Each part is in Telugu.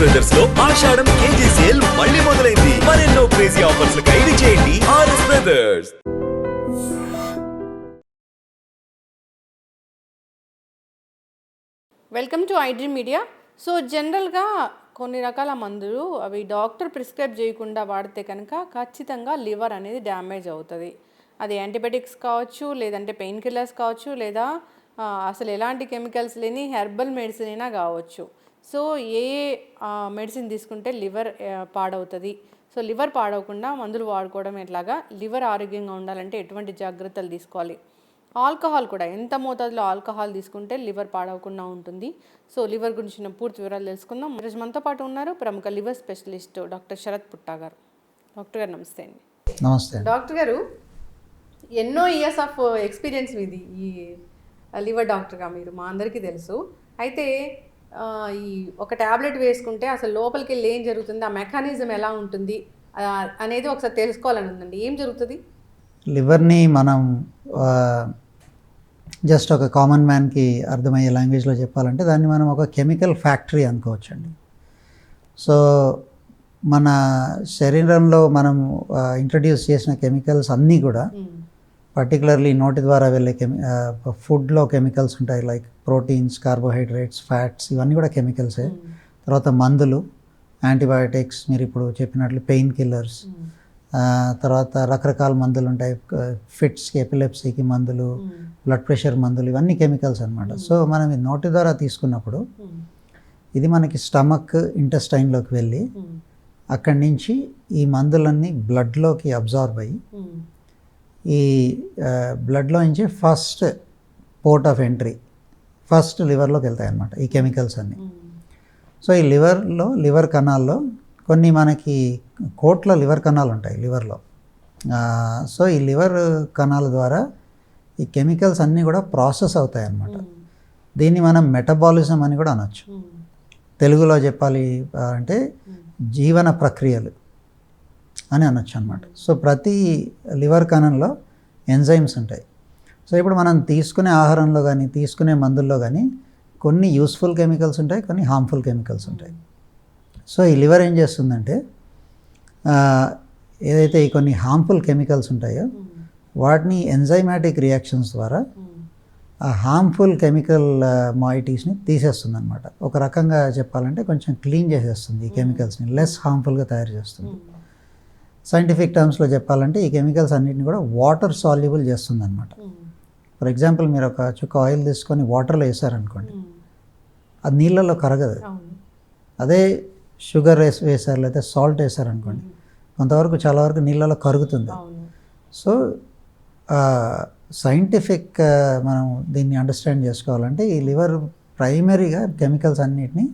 బ్రదర్స్ లో ఆషాఢం కేజీ సేల్ మళ్ళీ మొదలైంది. మరెన్నో క్రేజీ ఆఫర్స్ ఖైదీ చేయండి RS brothers. Welcome to iDream media. So జనరల్గా కొన్ని రకాల మందులు అవి డాక్టర్ ప్రిస్క్రైబ్ చేయకుండా వాడితే కనుక ఖచ్చితంగా లివర్ అనేది డ్యామేజ్ అవుతుంది. అది యాంటీబయాటిక్స్ కావచ్చు, లేదంటే పెయిన్ కిల్లర్స్ కావచ్చు, లేదా అసలు ఎలాంటి కెమికల్స్ లేని హెర్బల్ మెడిసిన్ అయినా కావచ్చు. సో ఏ మెడిసిన్ తీసుకుంటే లివర్ పాడవుతుంది, సో లివర్ పాడవకుండా మందులు వాడుకోవడం ఎట్లాగా, లివర్ ఆరోగ్యంగా ఉండాలంటే ఎటువంటి జాగ్రత్తలు తీసుకోవాలి, ఆల్కహాల్ కూడా ఎంత మోతాదులో ఆల్కహాల్ తీసుకుంటే లివర్ పాడవకుండా ఉంటుంది. సో లివర్ గురించిన పూర్తి వివరాలు తెలుసుకుందాం. ఈరోజు మనతో పాటు ఉన్నారు ప్రముఖ లివర్ స్పెషలిస్ట్ డాక్టర్ శరత్ పుట్టా గారు. డాక్టర్ గారు నమస్తే అండి. నమస్తే డాక్టర్ గారు, ఎన్నో ఇయర్స్ ఆఫ్ ఎక్స్పీరియన్స్ మీది ఈ లివర్ డాక్టర్గా, మీరు మా అందరికీ తెలుసు. అయితే ఈ ఒక ట్యాబ్లెట్ వేసుకుంటే అసలు లోపలికి వెళ్ళి ఏం జరుగుతుంది, ఆ మెకానిజం ఎలా ఉంటుంది అనేది ఒకసారి తెలుసుకోవాలని ఉందండి. ఏం జరుగుతుంది? లివర్ని మనం జస్ట్ ఒక కామన్ మ్యాన్కి అర్థమయ్యే లాంగ్వేజ్లో చెప్పాలంటే దాన్ని మనం ఒక కెమికల్ ఫ్యాక్టరీ అనుకోవచ్చండి. సో మన శరీరంలో మనం ఇంట్రడ్యూస్ చేసిన కెమికల్స్ అన్నీ కూడా పర్టికులర్లీ నోటి ద్వారా వెళ్ళే ఫుడ్లో కెమికల్స్ ఉంటాయి, లైక్ ప్రోటీన్స్, కార్బోహైడ్రేట్స్, ఫ్యాట్స్, ఇవన్నీ కూడా కెమికల్సే. తర్వాత మందులు, యాంటీబయాటిక్స్, మీరు ఇప్పుడు చెప్పినట్లు పెయిన్ కిల్లర్స్, తర్వాత రకరకాల మందులు ఉంటాయి, ఫిట్స్కి, ఎపిలెప్సీకి మందులు, బ్లడ్ ప్రెషర్ మందులు, ఇవన్నీ కెమికల్స్ అనమాట. సో మనం ఈ నోటి ద్వారా తీసుకున్నప్పుడు ఇది మనకి స్టమక్, ఇంటెస్టైన్లోకి వెళ్ళి అక్కడి నుంచి ఈ మందులన్నీ బ్లడ్లోకి అబ్జార్బ్ అయ్యి ఈ బ్లడ్లో నుంచి first port of entry first లివర్లోకి వెళ్తాయి అన్నమాట ఈ కెమికల్స్ అన్నీ. సో ఈ లివర్ కణాల్లో కొన్ని మనకి కోట్ల లివర్ కణాలు ఉంటాయి లివర్లో. సో ఈ లివర్ కణాల ద్వారా ఈ కెమికల్స్ అన్నీ కూడా ప్రాసెస్ అవుతాయి అన్నమాట. దీన్ని మనం మెటబాలిజం అని కూడా అనొచ్చు. తెలుగులో చెప్పాలి అంటే జీవన ప్రక్రియలు అని అనొచ్చు అనమాట. సో ప్రతి లివర్ కణంలో ఎంజైమ్స్ ఉంటాయి. సో ఇప్పుడు మనం తీసుకునే ఆహారంలో కానీ తీసుకునే మందుల్లో కానీ కొన్ని యూస్ఫుల్ కెమికల్స్ ఉంటాయి, కొన్ని హార్మ్ఫుల్ కెమికల్స్ ఉంటాయి. సో ఈ లివర్ ఏం చేస్తుందంటే ఏదైతే ఈ కొన్ని హార్మ్ఫుల్ కెమికల్స్ ఉంటాయో వాటిని ఎంజైమాటిక్ రియాక్షన్స్ ద్వారా ఆ హార్మ్ఫుల్ కెమికల్ మాయిటీస్ని తీసేస్తుంది అనమాట. ఒక రకంగా చెప్పాలంటే కొంచెం క్లీన్ చేసేస్తుంది ఈ కెమికల్స్ని, లెస్ హార్మ్ఫుల్గా తయారు చేస్తుంది. సైంటిఫిక్ టర్మ్స్లో చెప్పాలంటే ఈ కెమికల్స్ అన్నిటిని కూడా వాటర్ సాల్యుబుల్ చేస్తుంది అనమాట. ఫర్ ఎగ్జాంపుల్ మీరు ఒక చుక్క ఆయిల్ తీసుకొని వాటర్లో వేసారనుకోండి, అది నీళ్ళల్లో కరగదు. అదే షుగర్ వేసారు లేదా సాల్ట్ వేసారనుకోండి, కొంతవరకు చాలా వరకు నీళ్ళలో కరుగుతుంది. సో సైంటిఫిక్ మనం దీన్ని అండర్స్టాండ్ చేసుకోవాలంటే ఈ లివర్ ప్రైమరీగా కెమికల్స్ అన్నిటినీ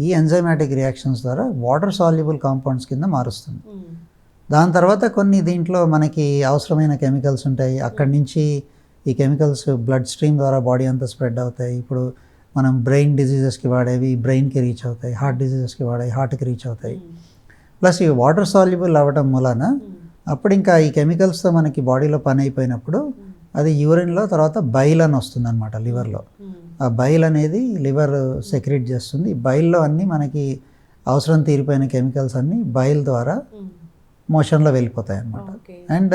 ఈ ఎంజైమాటిక్ రియాక్షన్స్ ద్వారా వాటర్ సాల్యుబుల్ కాంపౌండ్స్ కింద మారుస్తుంది. దాని తర్వాత కొన్ని దీంట్లో మనకి అవసరమైన కెమికల్స్ ఉంటాయి. అక్కడి నుంచి ఈ కెమికల్స్ బ్లడ్ స్ట్రీమ్ ద్వారా బాడీ అంతా స్ప్రెడ్ అవుతాయి. ఇప్పుడు మనం బ్రెయిన్ డిజీజెస్కి వాడేవి బ్రెయిన్కి రీచ్ అవుతాయి, హార్ట్ డిజీజెస్కి వాడేవి హార్ట్కి రీచ్ అవుతాయి. ప్లస్ ఈ వాటర్ సాల్యుబుల్ అవ్వటం మూలాన అప్పుడు ఇంకా ఈ కెమికల్స్తో మనకి బాడీలో పని అయిపోయినప్పుడు అది యూరిన్లో తర్వాత బైల్ అని వస్తుంది అనమాట లివర్లో. ఆ బైల్ అనేది లివర్ సెక్రెట్ చేస్తుంది. ఈ బైల్లో అన్నీ మనకి అవసరం తీరిపోయిన కెమికల్స్ అన్నీ బైల్ ద్వారా మోషన్లో వెళ్ళిపోతాయి అన్నమాట. అండ్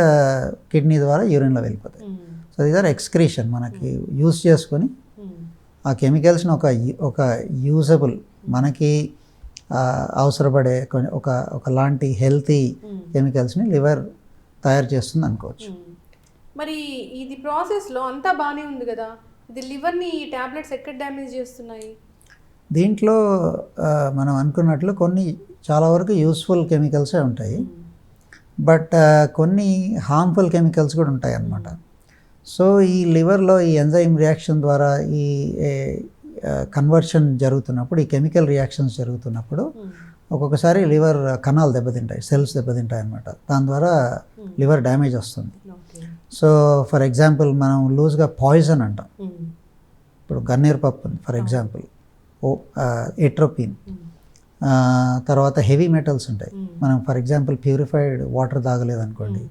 కిడ్నీ ద్వారా యూరిన్లో వెళ్ళిపోతాయి. So these are excretion. మనకి యూజ్ చేసుకొని ఆ కెమికల్స్ని ఒక యూజబుల్ మనకి అవసరపడే ఒకలాంటి హెల్తీ కెమికల్స్ని లివర్ తయారు చేస్తుంది అనుకోవచ్చు. మరి ఇది ప్రాసెస్లో అంతా బాగానే ఉంది కదా, ఇది లివర్ని ఈ ట్యాబ్లెట్స్ ఎక్కడ డ్యామేజ్ చేస్తున్నాయి? దీంట్లో మనం అనుకున్నట్లు కొన్ని చాలా వరకు యూస్ఫుల్ కెమికల్సే ఉంటాయి, బట్ కొన్ని హార్మ్ఫుల్ కెమికల్స్ కూడా ఉంటాయి అన్నమాట. సో ఈ లివర్లో ఈ ఎంజైమ్ రియాక్షన్ ద్వారా ఈ కన్వర్షన్ జరుగుతున్నప్పుడు, ఈ కెమికల్ రియాక్షన్స్ జరుగుతున్నప్పుడు ఒక్కొక్కసారి లివర్ కణాలు దెబ్బతింటాయి, సెల్స్ దెబ్బతింటాయి అన్నమాట. దాని ద్వారా లివర్ డ్యామేజ్ వస్తుంది. సో ఫర్ ఎగ్జాంపుల్ మనం లూజ్గా పాయిజన్ అంటాం. ఇప్పుడు గన్నేరు పప్పు ఉంది ఫర్ ఎగ్జాంపుల్, ఎట్రోపిన్, తర్వాత హెవీ మెటల్స్ ఉంటాయి. మనం ఫర్ ఎగ్జాంపుల్ ప్యూరిఫైడ్ వాటర్ తాగలేదనుకోండి,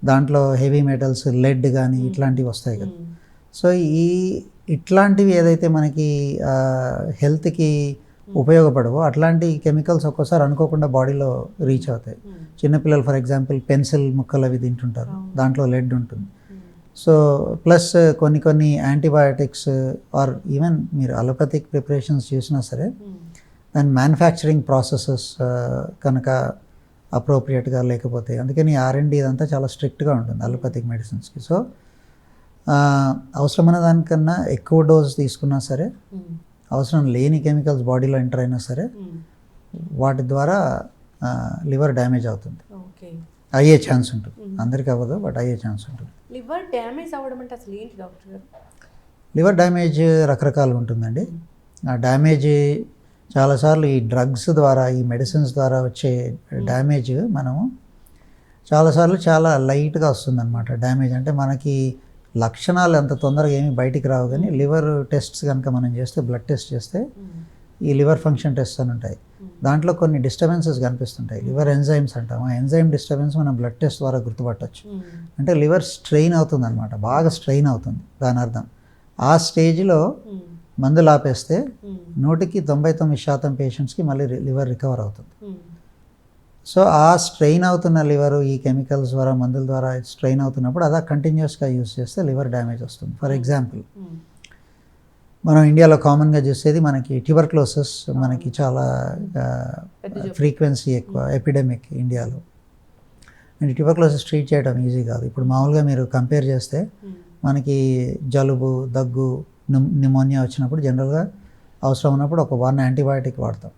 దాంట్లో హెవీ మెటల్స్, లెడ్ కానీ ఇట్లాంటివి వస్తాయి కదా. సో ఇట్లాంటివి ఏదైతే మనకి హెల్త్కి ఉపయోగపడవు అట్లాంటి కెమికల్స్ ఒక్కోసారి అనుకోకుండా బాడీలో రీచ్ అవుతాయి. చిన్నపిల్లలు ఫర్ ఎగ్జాంపుల్ పెన్సిల్ ముక్కలు అవి తింటుంటారు, దాంట్లో లెడ్ ఉంటుంది. సో ప్లస్ కొన్ని యాంటీబయాటిక్స్ ఆర్ ఈవెన్ మీరు అలోపతిక్ ప్రిపరేషన్స్ చూసినా సరే దాని మ్యానుఫ్యాక్చరింగ్ ప్రాసెసెస్ కనుక అప్రోప్రియేట్గా లేకపోతే, అందుకని R&D ఇదంతా చాలా స్ట్రిక్ట్గా ఉంటుంది అలోపతిక్ మెడిసిన్స్కి. సో అవసరమైన దానికన్నా ఎక్కువ డోస్ తీసుకున్నా సరే, అవసరం లేని కెమికల్స్ బాడీలో ఎంటర్ అయినా సరే వాటి ద్వారా లివర్ డ్యామేజ్ అవుతుంది, అయ్యే ఛాన్స్ ఉంటుంది. అందరికీ అవ్వదు బట్ అయ్యే ఛాన్స్ ఉంటుంది. లివర్ డ్యామేజ్ అవ్వడం అంటే అసలు ఏంటి డాక్టర్ గారు? లివర్ డ్యామేజ్ రకరకాలుగా ఉంటుందండి. ఆ డ్యామేజ్ చాలాసార్లు ఈ డ్రగ్స్ ద్వారా, ఈ మెడిసిన్స్ ద్వారా వచ్చే డ్యామేజ్ మనము చాలాసార్లు చాలా లైట్గా వస్తుందన్నమాట. డ్యామేజ్ అంటే మనకి లక్షణాలు అంత తొందరగా ఏమీ బయటికి రావు, కానీ లివర్ టెస్ట్స్ కనుక మనం చేస్తే, బ్లడ్ టెస్ట్ చేస్తే ఈ లివర్ ఫంక్షన్ టెస్ట్ అని ఉంటాయి. దాంట్లో కొన్ని డిస్టర్బెన్సెస్ కనిపిస్తుంటాయి, లివర్ ఎంజైమ్స్ అంటాం. ఆ ఎంజైమ్ డిస్టర్బెన్స్ మనం బ్లడ్ టెస్ట్ ద్వారా గుర్తుపట్టవచ్చు. అంటే లివర్ స్ట్రెయిన్ అవుతుంది అనమాట, బాగా స్ట్రెయిన్ అవుతుంది దాని అర్థం. ఆ స్టేజ్లో మందులు ఆపేస్తే 99% పేషెంట్స్కి మళ్ళీ లివర్ రికవర్ అవుతుంది. సో ఆ స్ట్రెయిన్ అవుతున్న లివర్ ఈ కెమికల్స్ ద్వారా, మందుల ద్వారా స్ట్రెయిన్ అవుతున్నప్పుడు అదా కంటిన్యూస్గా యూజ్ చేస్తే లివర్ డ్యామేజ్ వస్తుంది. ఫర్ ఎగ్జాంపుల్ మనం ఇండియాలో కామన్గా చూసేది మనకి ట్యూబర్క్లోసిస్, మనకి చాలా ఫ్రీక్వెన్సీ ఎక్కువ ఎపిడెమిక్ ఇండియాలో. అండ్ ట్యూబర్క్లోసిస్ ట్రీట్ చేయడం ఈజీ కాదు. ఇప్పుడు మామూలుగా మీరు కంపేర్ చేస్తే మనకి జలుబు, దగ్గు, నిమోనియా వచ్చినప్పుడు జనరల్గా అవసరం ఉన్నప్పుడు ఒక 1 యాంటీబయాటిక్ వాడతాం.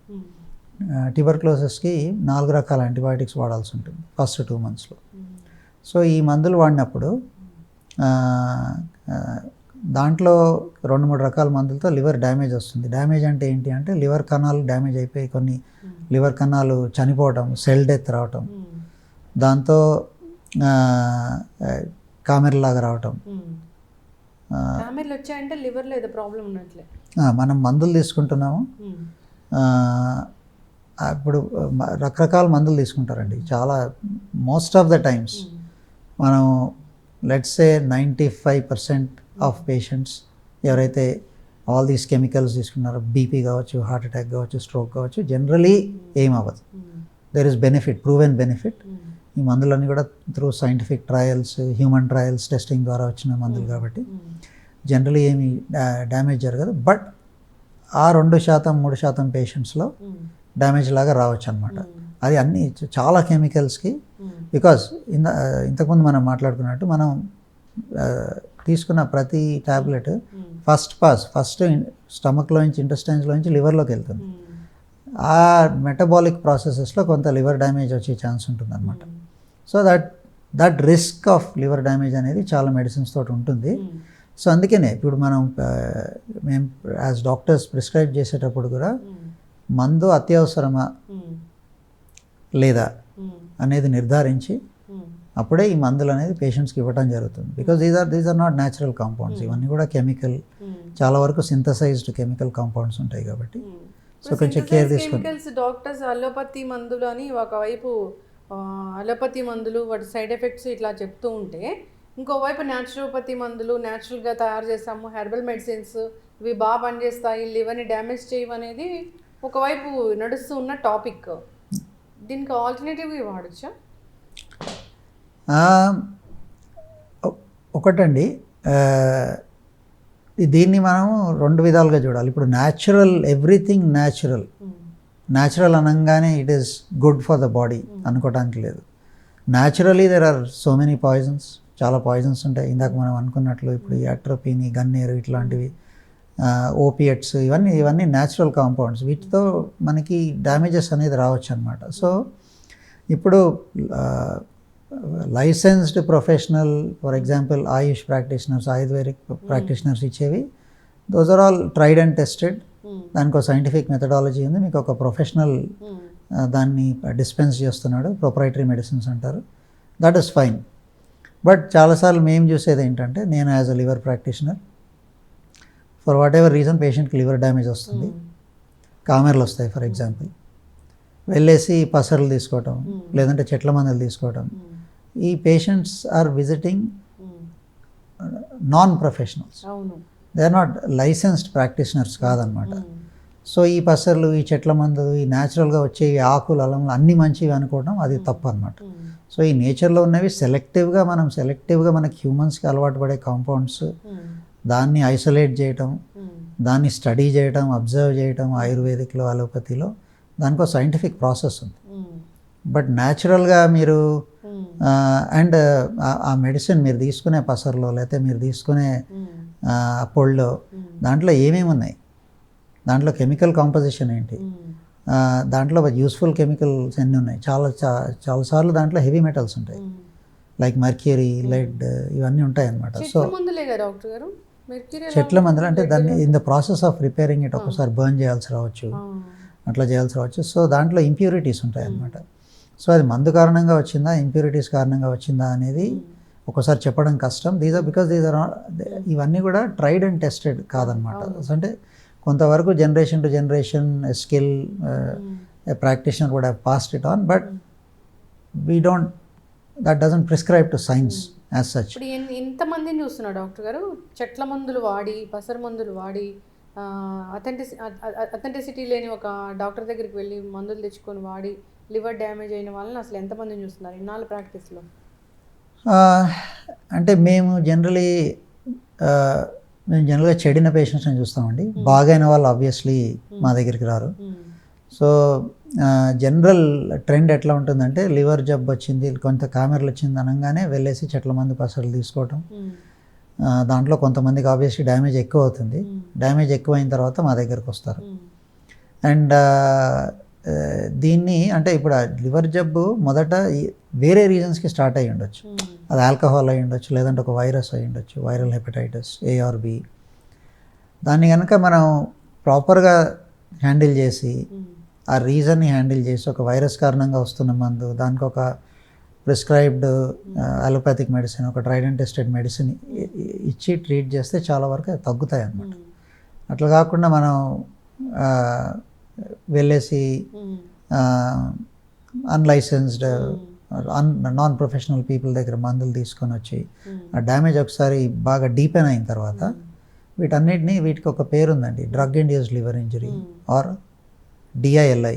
ట్యూబర్క్లోసిస్కి 4 రకాల యాంటీబయాటిక్స్ వాడాల్సి ఉంటుంది ఫస్ట్ 2 monthsలో. సో ఈ మందులు వాడినప్పుడు దాంట్లో 2-3 రకాల మందులతో లివర్ డ్యామేజ్ వస్తుంది. డ్యామేజ్ అంటే ఏంటి అంటే లివర్ కణాలు డ్యామేజ్ అయిపోయి కొన్ని లివర్ కణాలు చనిపోవటం, సెల్ డెత్ రావటం, దాంతో కామెర్లాగా రావటం. వచ్చాయంటే లివర్లో ఏదో ప్రాబ్లం ఉన్నట్లే. మనం మందులు తీసుకుంటున్నాము, ఇప్పుడు రకరకాల మందులు తీసుకుంటారండి. చాలా మోస్ట్ ఆఫ్ ద టైమ్స్ మనం లెట్స్ సే 95% ఆఫ్ పేషెంట్స్ ఎవరైతే ఆల్ దీస్ కెమికల్స్ తీసుకున్నారో, బీపీ కావచ్చు, హార్ట్ అటాక్ కావచ్చు, స్ట్రోక్ కావచ్చు, జనరలీ ఏం అవ్వదు. There is benefit, proven benefit. ఈ మందులన్నీ కూడా through scientific trials, human trials, testing ద్వారా వచ్చిన మందులు కాబట్టి జనరలీ ఏమి డ్యామేజ్ జరగదు. బట్ ఆ 2%, 3% పేషెంట్స్లో డ్యామేజ్ లాగా రావచ్చు అనమాట. అది అన్ని చాలా కెమికల్స్కి, బికాజ్ ఇంతకుముందు మనం మాట్లాడుకున్నట్టు మనం తీసుకున్న ప్రతి ట్యాబ్లెట్ ఫస్ట్ స్టమక్లోంచి, ఇంటెస్టైన్స్లోంచి లివర్లోకి వెళ్తుంది. ఆ మెటబాలిక్ ప్రాసెసెస్లో కొంత లివర్ డ్యామేజ్ వచ్చే ఛాన్స్ ఉంటుంది అనమాట. So that risk of liver damage అనేది చాలా మెడిసిన్స్ తోటి ఉంటుంది. సో అందుకనే ఇప్పుడు మేము యాజ్ డాక్టర్స్ ప్రిస్క్రైబ్ చేసేటప్పుడు కూడా మందు అత్యవసరమా లేదా అనేది నిర్ధారించి అప్పుడే ఈ మందులు అనేది పేషెంట్స్కి ఇవ్వడం జరుగుతుంది. Because these are not natural compounds, ఇవన్నీ కూడా కెమికల్, చాలా వరకు సింథసైజ్డ్ కెమికల్ కాంపౌండ్స్ ఉంటాయి కాబట్టి సో కొంచెం కేర్ తీసుకోండి. డాక్టర్స్ అలోపతి మందులు అని ఒకవైపు అలోపతి మందులు వాటి సైడ్ ఎఫెక్ట్స్ ఇట్లా చెప్తూ ఉంటే, ఇంకోవైపు న్యాచురోపతి మందులు, న్యాచురల్గా తయారు చేస్తాము, హెర్బల్ మెడిసిన్స్ ఇవి బాగా పనిచేస్తాయి, లివర్ని డ్యామేజ్ చేయమనేది ఒకవైపు నడుస్తూ ఉన్న టాపిక్. దీనికి ఆల్టర్నేటివ్గా వాడచ్చా? ఒకటండి, దీన్ని మనం 2 విధాలుగా చూడాలి. ఇప్పుడు న్యాచురల్, ఎవ్రీథింగ్ న్యాచురల్ అనగానే it is good for the body అనుకోవడానికి లేదు. Naturally there are so many poisons, చాలా పాయిజన్స్ ఉంటాయి. ఇందాక మనం అనుకున్నట్లు ఇప్పుడు ఈ అట్రోపిన్, గన్నేరు ఇట్లాంటివి, ఓపియట్స్, ఇవన్నీ న్యాచురల్ కాంపౌండ్స్. వీటితో మనకి డ్యామేజెస్ అనేది రావచ్చు అనమాట. సో ఇప్పుడు licensed professional, for example AYUSH practitioners, Ayurvedic practitioners ఇచ్చేవి, those are all tried and tested. దానికి ఒక సైంటిఫిక్ మెథడాలజీ ఉంది. మీకు ఒక ప్రొఫెషనల్ దాన్ని డిస్పెన్స్ చేస్తున్నాడు, ప్రొప్రైటరీ మెడిసిన్స్ అంటారు, దట్ ఈస్ ఫైన్. బట్ చాలాసార్లు మేము చూసేది ఏంటంటే, నేను as a liver practitioner for what ever reason పేషెంట్కి లివర్ డ్యామేజ్ వస్తుంది, కామెర్లు వస్తాయి ఫర్ ఎగ్జాంపుల్, వెళ్ళేసి పసర్లు తీసుకోవటం, లేదంటే చెట్ల మందులు తీసుకోవటం. ఈ patients are visiting non professionals, they are not licensed practitioners కాదనమాట. సో ఈ పసర్లు, ఈ చెట్ల మందు, ఈ న్యాచురల్గా వచ్చే ఈ ఆకులు, అలములు అన్నీ మంచివి అనుకోవడం అది తప్పు అనమాట. సో ఈ నేచర్లో ఉన్నవి సెలెక్టివ్గా మనకి హ్యూమన్స్కి అలవాటు పడే కాంపౌండ్స్, దాన్ని ఐసోలేట్ చేయటం, దాన్ని స్టడీ చేయటం, అబ్జర్వ్ చేయటం, ఆయుర్వేదిక్లో, అలోపతిలో దానికి ఒక సైంటిఫిక్ ప్రాసెస్ ఉంది. బట్ న్యాచురల్గా మీరు అండ్ ఆ మెడిసిన్ మీరు తీసుకునే పసర్లో లేకపోతే మీరు తీసుకునే పొడిలో దాంట్లో ఏమేమి ఉన్నాయి, దాంట్లో కెమికల్ కాంపోజిషన్ ఏంటి, దాంట్లో యూస్ఫుల్ కెమికల్స్ ఎన్ని ఉన్నాయి, చాలాసార్లు దాంట్లో హెవీ మెటల్స్ ఉంటాయి, లైక్ మర్క్యూరీ, లెడ్, ఇవన్నీ ఉంటాయి అన్నమాట. సో చెట్ల మందులు అంటే దాన్ని in the process of repairing it ఒకసారి బర్న్ చేయాల్సి రావచ్చు, అట్లా చేయాల్సి రావచ్చు. సో దాంట్లో ఇంప్యూరిటీస్ ఉంటాయి అన్నమాట. సో అది మందు కారణంగా వచ్చిందా, ఇంప్యూరిటీస్ కారణంగా వచ్చిందా అనేది ఒకసారి చెప్పడం కష్టం. బికాస్ ఇవన్నీ కూడా ట్రైడ్ అండ్ టెస్టెడ్ కాదనమాట. అంటే కొంతవరకు generation to generation skill practitioner కూడా passed it on, but that doesn't prescribe to science as such. ఇప్పుడు ఇంతమందిని చూస్తున్నా డాక్టర్ గారు, చెట్ల మందులు వాడి, పసర మందులు వాడి, అథెంటిసిటీ లేని ఒక డాక్టర్ దగ్గరికి వెళ్ళి మందులు తెచ్చుకొని వాడి లివర్ డ్యామేజ్ అయిన వాళ్ళని అసలు ఎంతమందిని చూస్తున్నారు ఇన్నాళ్ళు ప్రాక్టీస్లో? అంటే మేము జనరల్గా చెడిన పేషెంట్స్ని చూస్తామండి. బాగైన వాళ్ళు ఆబ్వియస్లీ మా దగ్గరికి రారు. సో జనరల్ ట్రెండ్ ఎట్లా ఉంటుందంటే, లివర్ జబ్బు వచ్చింది, కొంత కామెరలు వచ్చింది అనగానే వెళ్ళేసి చెట్ల మందు పసలు తీసుకోవటం. దాంట్లో కొంతమందికి ఆబ్వియస్లీ డ్యామేజ్ ఎక్కువ అవుతుంది. డ్యామేజ్ ఎక్కువ అయిన తర్వాత మా దగ్గరకు వస్తారు. అండ్ దీన్ని అంటే ఇప్పుడు లివర్ జబ్బు మొదట వేరే రీజన్స్కి స్టార్ట్ అయ్యి ఉండొచ్చు. అది ఆల్కహాల్ అయ్యి ఉండొచ్చు, లేదంటే ఒక వైరస్ అయ్యి ఉండొచ్చు, viral hepatitis A or B. దాన్ని కనుక మనం ప్రాపర్గా హ్యాండిల్ చేసి, ఆ రీజన్ని హ్యాండిల్ చేసి, ఒక వైరస్ కారణంగా వస్తున్న మందు, దానికి ఒక ప్రిస్క్రైబ్డ్ అలోపతిక్ మెడిసిన్, ఒక ట్రైడ్ అండ్ టెస్టెడ్ మెడిసిన్ ఇచ్చి ట్రీట్ చేస్తే చాలా వరకు తగ్గుతాయి అన్నమాట. అట్లా కాకుండా మనం వెళ్ళేసి అన్లైసెన్స్డ్ నాన్ ప్రొఫెషనల్ పీపుల్ దగ్గర మందులు తీసుకొని వచ్చి ఆ డ్యామేజ్ ఒకసారి బాగా డీపెన్ అయిన తర్వాత వీటికి ఒక పేరు ఉందండి, drug induced liver injury or DILI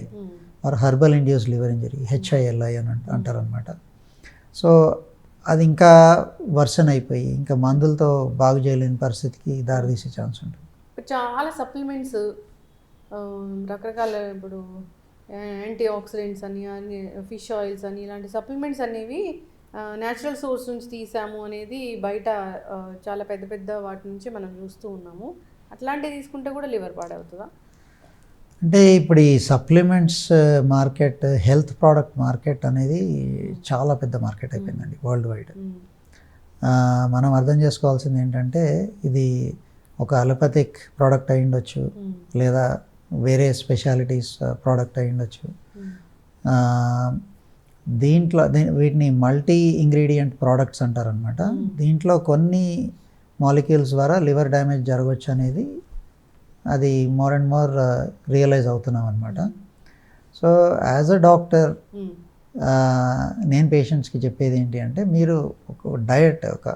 or herbal induced liver injury, HILI అని అంటారు అనమాట. సో అది ఇంకా వర్సన్ అయిపోయి ఇంకా మందులతో బాగు చేయలేని పరిస్థితికి దారితీసే ఛాన్స్ ఉంటుంది. చాలా సప్లిమెంట్స్, రకరకాల ఇప్పుడు యాంటీ ఆక్సిడెంట్స్ అని, ఫిష్ ఆయిల్స్ అని, ఇలాంటి సప్లిమెంట్స్ అనేవి న్యాచురల్ సోర్స్ నుంచి తీసాము అనేది బయట చాలా పెద్ద పెద్ద వాటి నుంచి మనం చూస్తూ ఉన్నాము. అట్లాంటివి తీసుకుంటే కూడా లివర్ పాడవుతుందా? అంటే ఇప్పుడు ఈ supplements market, health product market అనేది చాలా పెద్ద మార్కెట్ అయిపోయిందండి వరల్డ్ వైడ్. మనం అర్థం చేసుకోవాల్సింది ఏంటంటే, ఇది ఒక అలోపతిక్ ప్రోడక్ట్ అయి ఉండొచ్చు, లేదా వేరే స్పెషాలిటీస్ ప్రోడక్ట్ అయి ఉండొచ్చు. వీటిని మల్టీ ఇంగ్రీడియంట్ ప్రోడక్ట్స్ అంటారనమాట. దీంట్లో కొన్ని మాలిక్యూల్స్ ద్వారా లివర్ డ్యామేజ్ జరగవచ్చు అనేది అది మోర్ అండ్ మోర్ రియలైజ్ అవుతున్నాం అనమాట. సో యాజ్ అ డాక్టర్ నేను పేషెంట్స్కి చెప్పేది ఏంటి అంటే, మీరు ఒక డయట్, ఒక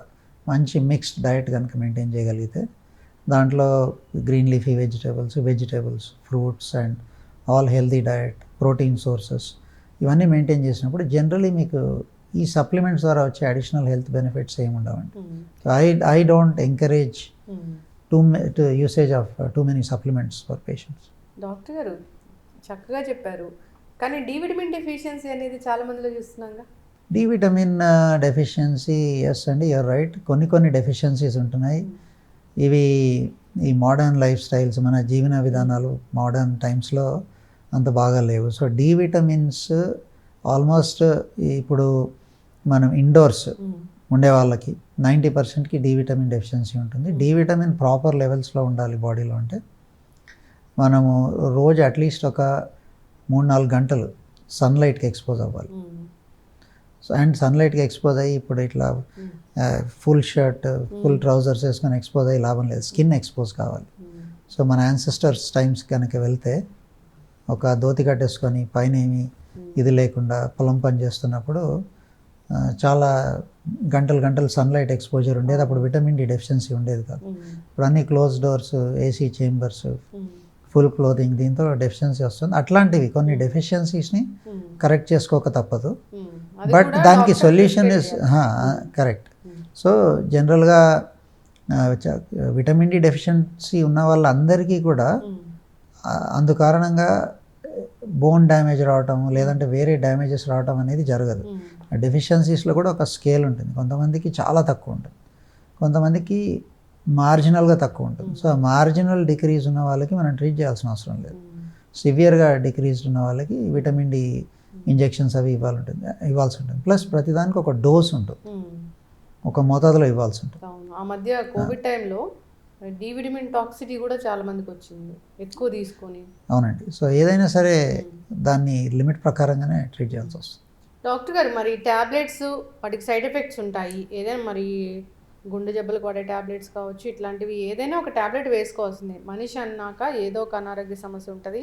మంచి మిక్స్డ్ డయట్ కనుక మెయింటైన్ చేయగలిగితే, దాంట్లో green leafy vegetables, fruits and all healthy diet, protein sources, ఇవన్నీ మెయింటైన్ చేసినప్పుడు జనరలీ మీకు ఈ సప్లిమెంట్స్ ద్వారా వచ్చే అడిషనల్ హెల్త్ బెనిఫిట్స్ ఏమి ఉండవండి. So I don't encourage usage of too many supplements for patients. Doctor గారు చక్కగా చెప్పారు, కానీ డి విటమిన్ డెఫిషియన్సీ అనేది చాలా మందిలో చూస్తున్నాగా. డి విటమిన్ డెఫిషియన్సీ, ఎస్ అండి, యూర్ రైట్, కొన్ని డెఫిషియన్సీస్ ఉంటున్నాయి. ఇవి ఈ మోడర్న్ లైఫ్ స్టైల్స్, మన జీవన విధానాలు మోడర్న్ టైమ్స్లో అంత బాగా లేవు. సో డి విటమిన్స్ ఆల్మోస్ట్ ఇప్పుడు మనం ఇండోర్స్ ఉండే వాళ్ళకి 90%కి డి విటమిన్ డెఫిషియన్సీ ఉంటుంది. డి విటమిన్ ప్రాపర్ లెవెల్స్లో ఉండాలి బాడీలో అంటే మనము రోజు అట్లీస్ట్ ఒక 3-4 గంటలు సన్లైట్కి ఎక్స్పోజ్ అవ్వాలి. సో అండ్ సన్లైట్కి ఎక్స్పోజ్ అయ్యి ఇప్పుడు ఇట్లా ఫుల్ షర్ట్, ఫుల్ ట్రౌజర్స్ వేసుకొని ఎక్స్పోజ్ అయ్యి లాభం లేదు, స్కిన్ ఎక్స్పోజ్ కావాలి. సో మన యాన్సెస్టర్స్ టైమ్స్ కనుక వెళ్తే ఒక ధోతి కట్టేసుకొని పైన ఏమి ఇది లేకుండా పొలం పని చేస్తున్నప్పుడు చాలా గంటలు సన్లైట్ ఎక్స్పోజర్ ఉండేది. అప్పుడు విటమిన్ డి డెఫిషియన్సీ ఉండేది కాదు. ఇప్పుడు అన్ని close doors, AC chambers, full clothing, దీంతో డెఫిషియన్సీ వస్తుంది. అట్లాంటివి కొన్ని డెఫిషియన్సీస్ని కరెక్ట్ చేసుకోక తప్పదు. బట్ దానికి సొల్యూషన్ ఇస్ కరెక్ట్. సో జనరల్గా విటమిన్ డి డెఫిషియన్సీ ఉన్న వాళ్ళందరికీ కూడా అందు కారణంగా బోన్ డ్యామేజ్ రావటం లేదంటే వేరే డ్యామేజెస్ రావటం అనేది జరగదు. డెఫిషియన్సీస్లో కూడా ఒక స్కేల్ ఉంటుంది. కొంతమందికి చాలా తక్కువ ఉంటుంది, కొంతమందికి మార్జినల్గా తక్కువ ఉంటుంది. సో ఆ మార్జినల్ డిక్రీజ్ ఉన్న వాళ్ళకి మనం ట్రీట్ చేయాల్సిన అవసరం లేదు. సివియర్గా డిక్రీజ్డ్ ఉన్న వాళ్ళకి విటమిన్ డి ఇంజెక్షన్స్ అవి ఇవ్వాల్సి ఉంటుంది. ప్లస్ ప్రతిదానికి ఒక డోస్ ఉంటుంది, ఒక మోతాదులో ఇవ్వాల్సి ఉంటుంది. ఆ మధ్య కోవిడ్ టైంలో డి విటమిన్ టాక్సిటీ కూడా చాలా మందికి వచ్చింది ఎక్కువ తీసుకొని. అవునండి. సో ఏదైనా సరే దాన్ని లిమిట్ ప్రకారంగానే ట్రీట్ చేయాల్సి వస్తుంది. డాక్టర్ గారు, మరి ట్యాబ్లెట్స్ వాటికి సైడ్ ఎఫెక్ట్స్ ఉంటాయి. ఏదైనా మరి గుండె జబ్బులకు వాడే ట్యాబ్లెట్స్ కావచ్చు, ఇట్లాంటివి ఏదైనా ఒక ట్యాబ్లెట్ వేసుకోవాల్సిందే. మనిషి అన్నాక ఏదో ఒక అనారోగ్య సమస్య ఉంటుంది,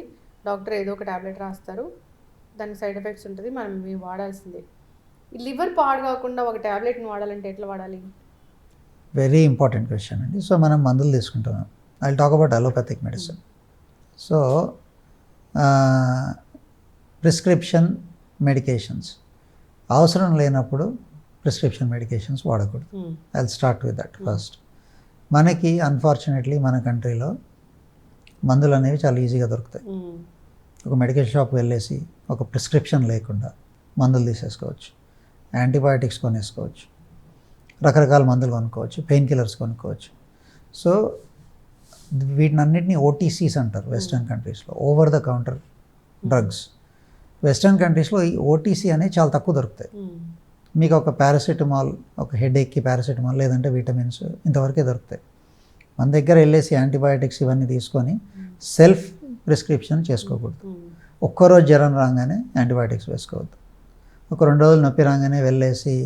డాక్టర్ ఏదో ఒక ట్యాబ్లెట్ రాస్తారు, దానికి సైడ్ ఎఫెక్ట్స్ ఉంటుంది, మనం ఇవి వాడాల్సిందే. లివర్ పాడు కాకుండా ఒక ట్యాబ్లెట్ని వాడాలంటే ఎట్లా వాడాలి? వెరీ ఇంపార్టెంట్ క్వశ్చన్ అండి. సో మనం మందులు తీసుకుంటున్నాం. I will talk about allopathic medicine. So prescription medications అవసరం లేనప్పుడు ప్రిస్క్రిప్షన్ మెడికేషన్స్ వాడకూడదు. I will start with that first. మనకి అన్ఫార్చునేట్లీ మన కంట్రీలో మందులు అనేవి చాలా ఈజీగా దొరుకుతాయి. ఒక మెడికల్ షాప్కి వెళ్ళేసి ఒక ప్రిస్క్రిప్షన్ లేకుండా మందులు తీసేసుకోవచ్చు, యాంటీబయాటిక్స్ కొనేసుకోవచ్చు, రకరకాల మందులు కొనుక్కోవచ్చు, పెయిన్ కిల్లర్స్ కొనుక్కోవచ్చు. సో వీటినన్నిటిని ఓటీసీస్ అంటారు వెస్ట్రన్ కంట్రీస్లో, over the counter drugs. Western కంట్రీస్లో ఈ ఓటీసీ అనేవి చాలా తక్కువ దొరుకుతాయి. మీకు ఒక పారాసిటమాల్, ఒక హెడేక్కి పారాసిటమాల్ లేదంటే విటమిన్స్ ఇంతవరకే దొరుకుతాయి. మన దగ్గర వెళ్ళేసి యాంటీబయాటిక్స్ ఇవన్నీ తీసుకొని సెల్ఫ్ ప్రిస్క్రిప్షన్ చేసుకోకూడదు. ఒక్కరోజు జ్వరం రాగానే యాంటీబయాటిక్స్ వేసుకోవద్దు. ఒక 2 రోజులు నొప్పి రాగానే వెళ్ళేసి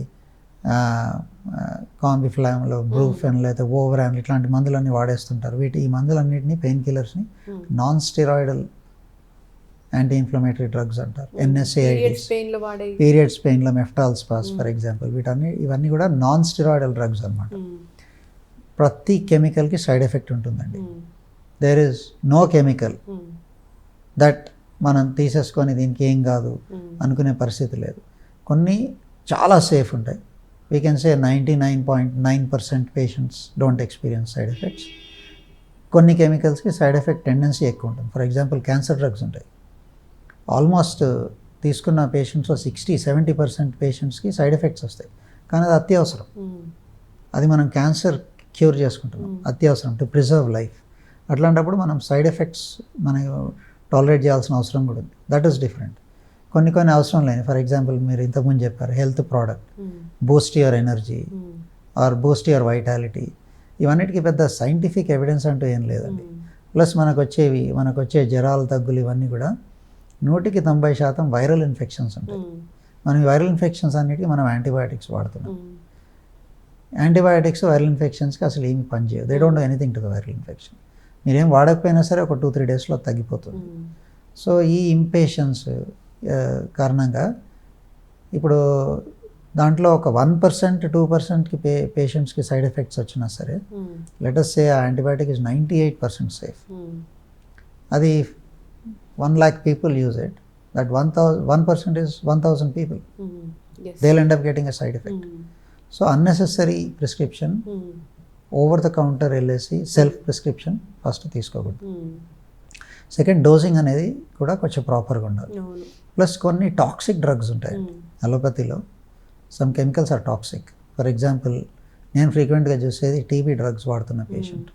కాంబిఫ్లామ్లో బ్రూఫెన్ లేదా ఓవరాన్ ఇట్లాంటి మందులన్నీ వాడేస్తుంటారు. ఈ మందులన్నింటినీ పెయిన్ కిల్లర్స్ని non steroidal anti inflammatory drugs అంటారు, ఎన్ఎస్ఏఐడిస్. పీరియడ్స్ పెయిన్లో మెఫ్టాల్స్పాస్ ఫర్ ఎగ్జాంపుల్, ఇవన్నీ కూడా నాన్ స్టెరాయిడల్ డ్రగ్స్ అనమాట. ప్రతి కెమికల్కి సైడ్ ఎఫెక్ట్ ఉంటుందండి. There is no chemical that మనం తీసేసుకొని దీనికి ఏం కాదు అనుకునే పరిస్థితి లేదు. కొన్ని చాలా సేఫ్ ఉంటాయి. We can say 99.9% patients don't experience side effects. కొన్ని కెమికల్స్కి సైడ్ ఎఫెక్ట్ టెండెన్సీ ఎక్కువ ఉంటుంది. ఫర్ ఎగ్జాంపుల్ క్యాన్సర్ డ్రగ్స్ ఉంటాయి. ఆల్మోస్ట్ తీసుకున్న పేషెంట్స్లో 60-70% పేషెంట్స్కి సైడ్ ఎఫెక్ట్స్ వస్తాయి, కానీ అది అత్యవసరం. అది మనం క్యాన్సర్ క్యూర్ చేసుకుంటున్నాం, అత్యవసరం టు ప్రిజర్వ్ లైఫ్. అట్లాంటప్పుడు మనం సైడ్ ఎఫెక్ట్స్ మనం టాలరేట్ చేయాల్సిన అవసరం కూడా ఉంది. That is different. కొన్ని అవసరం లేని, ఫర్ ఎగ్జాంపుల్ మీరు ఇంతకుముందు చెప్పారు health product, boost your energy or boost your vitality, ఇవన్నిటికీ పెద్ద సైంటిఫిక్ ఎవిడెన్స్ అంటూ ఏం లేదండి. ప్లస్ మనకు వచ్చే జ్వరాలు, తగ్గులు ఇవన్నీ కూడా 100% వైరల్ ఇన్ఫెక్షన్స్ ఉంటాయి. మనం వైరల్ ఇన్ఫెక్షన్స్ అన్నిటికీ మనం యాంటీబయాటిక్స్ వాడుతున్నాం. యాంటీబయాటిక్స్ వైరల్ ఇన్ఫెక్షన్స్కి అసలు ఏమి పనిచేయవు. They don't do anything to the viral infection. మీరేం వాడకపోయినా సరే ఒక 2-3 డేస్లో తగ్గిపోతుంది. సో ఈ ఇంపేషన్స్ కారణంగా ఇప్పుడు దాంట్లో ఒక 1%, 2%కి పేషెంట్స్కి సైడ్ ఎఫెక్ట్స్ వచ్చినా సరే, లెట్ అస్ సే ఆ యాంటీబయాటిక్ ఇస్ 98% సేఫ్. అది 1 lakh people use it. That 1% is 1,000 people. Yes. They'll end up getting a side effect. So unnecessary prescription, over the counter LAC, self prescription first తీసుకోకూడదు. సెకండ్, డోసింగ్ అనేది కూడా కొంచెం ప్రాపర్గా ఉండాలి. ప్లస్ కొన్ని టాక్సిక్ డ్రగ్స్ ఉంటాయి అలోపతిలో. Some chemicals are toxic. For example నేను ఫ్రీక్వెంట్గా చూసేది టీబీ డ్రగ్స్ వాడుతున్న పేషెంట్.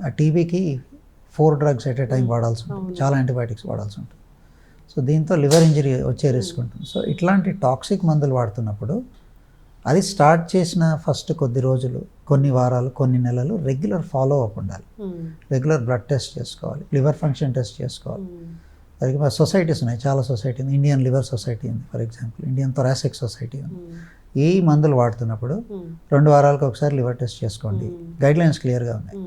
ఆ టీబీకి 4 drugs ఎట్ ఏ టైం వాడాల్సి ఉంటుంది, చాలా యాంటీబయాటిక్స్ వాడాల్సి ఉంటుంది. సో దీంతో లివర్ ఇంజరీ వచ్చే రిస్క్ ఉంటుంది. సో ఇట్లాంటి టాక్సిక్ మందులు వాడుతున్నప్పుడు అది స్టార్ట్ చేసిన ఫస్ట్ కొద్ది రోజులు, కొన్ని వారాలు, కొన్ని నెలలు రెగ్యులర్ ఫాలో అప్ ఉండాలి. రెగ్యులర్ బ్లడ్ టెస్ట్ చేసుకోవాలి, లివర్ ఫంక్షన్ టెస్ట్ చేసుకోవాలి. అలాగే సొసైటీస్ ఉన్నాయి, చాలా సొసైటీ ఉంది. ఇండియన్ లివర్ సొసైటీ ఉంది for example, Indian thoracic society ఉంది. ఈ మందులు వాడుతున్నప్పుడు 2 వారాలకు ఒకసారి లివర్ టెస్ట్ చేసుకోండి. గైడ్లైన్స్ క్లియర్గా ఉన్నాయి.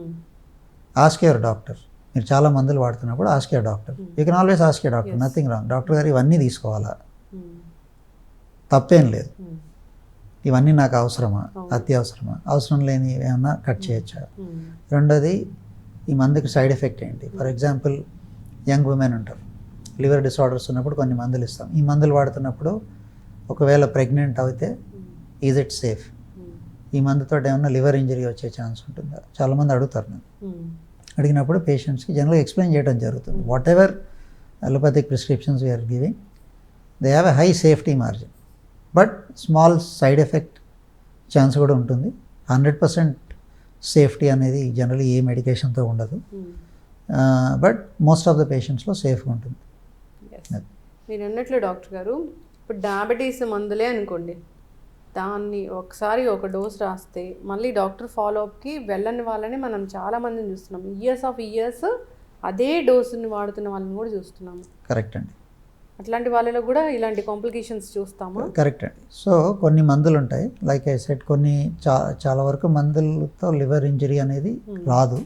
Ask your doctor. మీరు చాలా మందులు వాడుతున్నప్పుడు ask your doctor. You can always ask your doctor, nothing wrong. Doctor గారు ఇవన్నీ తీసుకోవాలా, తప్పేం లేదు. ఇవన్నీ నాకు అవసరమా, అత్యవసరమా, అవసరం లేని ఏమన్నా కట్ చేయొచ్చా. రెండోది ఈ మందుకి సైడ్ ఎఫెక్ట్ ఏంటి. ఫర్ ఎగ్జాంపుల్ యంగ్ ఉమెన్ ఉంటారు, లివర్ డిసార్డర్స్ ఉన్నప్పుడు కొన్ని మందులు ఇస్తాం. ఈ మందులు వాడుతున్నప్పుడు ఒకవేళ ప్రెగ్నెంట్ అయితే ఈజ్ ఇట్ సేఫ్, ఈ మందుతో ఏమన్నా లివర్ ఇంజరీ వచ్చే ఛాన్స్ ఉంటుందా, చాలామంది అడుగుతారు నన్ను. అడిగినప్పుడు పేషెంట్స్కి జనరల్గా ఎక్స్ప్లెయిన్ చేయడం జరుగుతుంది. Whatever allopathic prescriptions we are giving, they have a high safety margin, but small side effect chance కూడా ఉంటుంది. 100% సేఫ్టీ అనేది జనరల్లీ ఏ మెడికేషన్తో ఉండదు, బట్ మోస్ట్ ఆఫ్ ద పేషెంట్స్లో సేఫ్గా ఉంటుంది. మీరు అన్నట్లు డాక్టర్ గారు, ఇప్పుడు డయాబెటీస్ మందులే అనుకోండి, దాన్ని ఒకసారి ఒక డోస్ రాస్తే మళ్ళీ డాక్టర్ ఫాలోఅప్కి వెళ్ళని వాళ్ళని మనం చాలామందిని చూస్తున్నాం. ఇయర్స్ అదే డోసుని వాడుతున్న వాళ్ళని కూడా చూస్తున్నాము. కరెక్ట్ అండి. అట్లాంటి వాళ్ళలో కూడా ఇలాంటి కాంప్లికేషన్స్ చూస్తాము. కరెక్ట్ అండి. సో కొన్ని మందులు ఉంటాయి, లైక్ ఐ సెడ్, కొన్ని చాలా వరకు మందులతో లివర్ ఇంజరీ అనేది రాదు.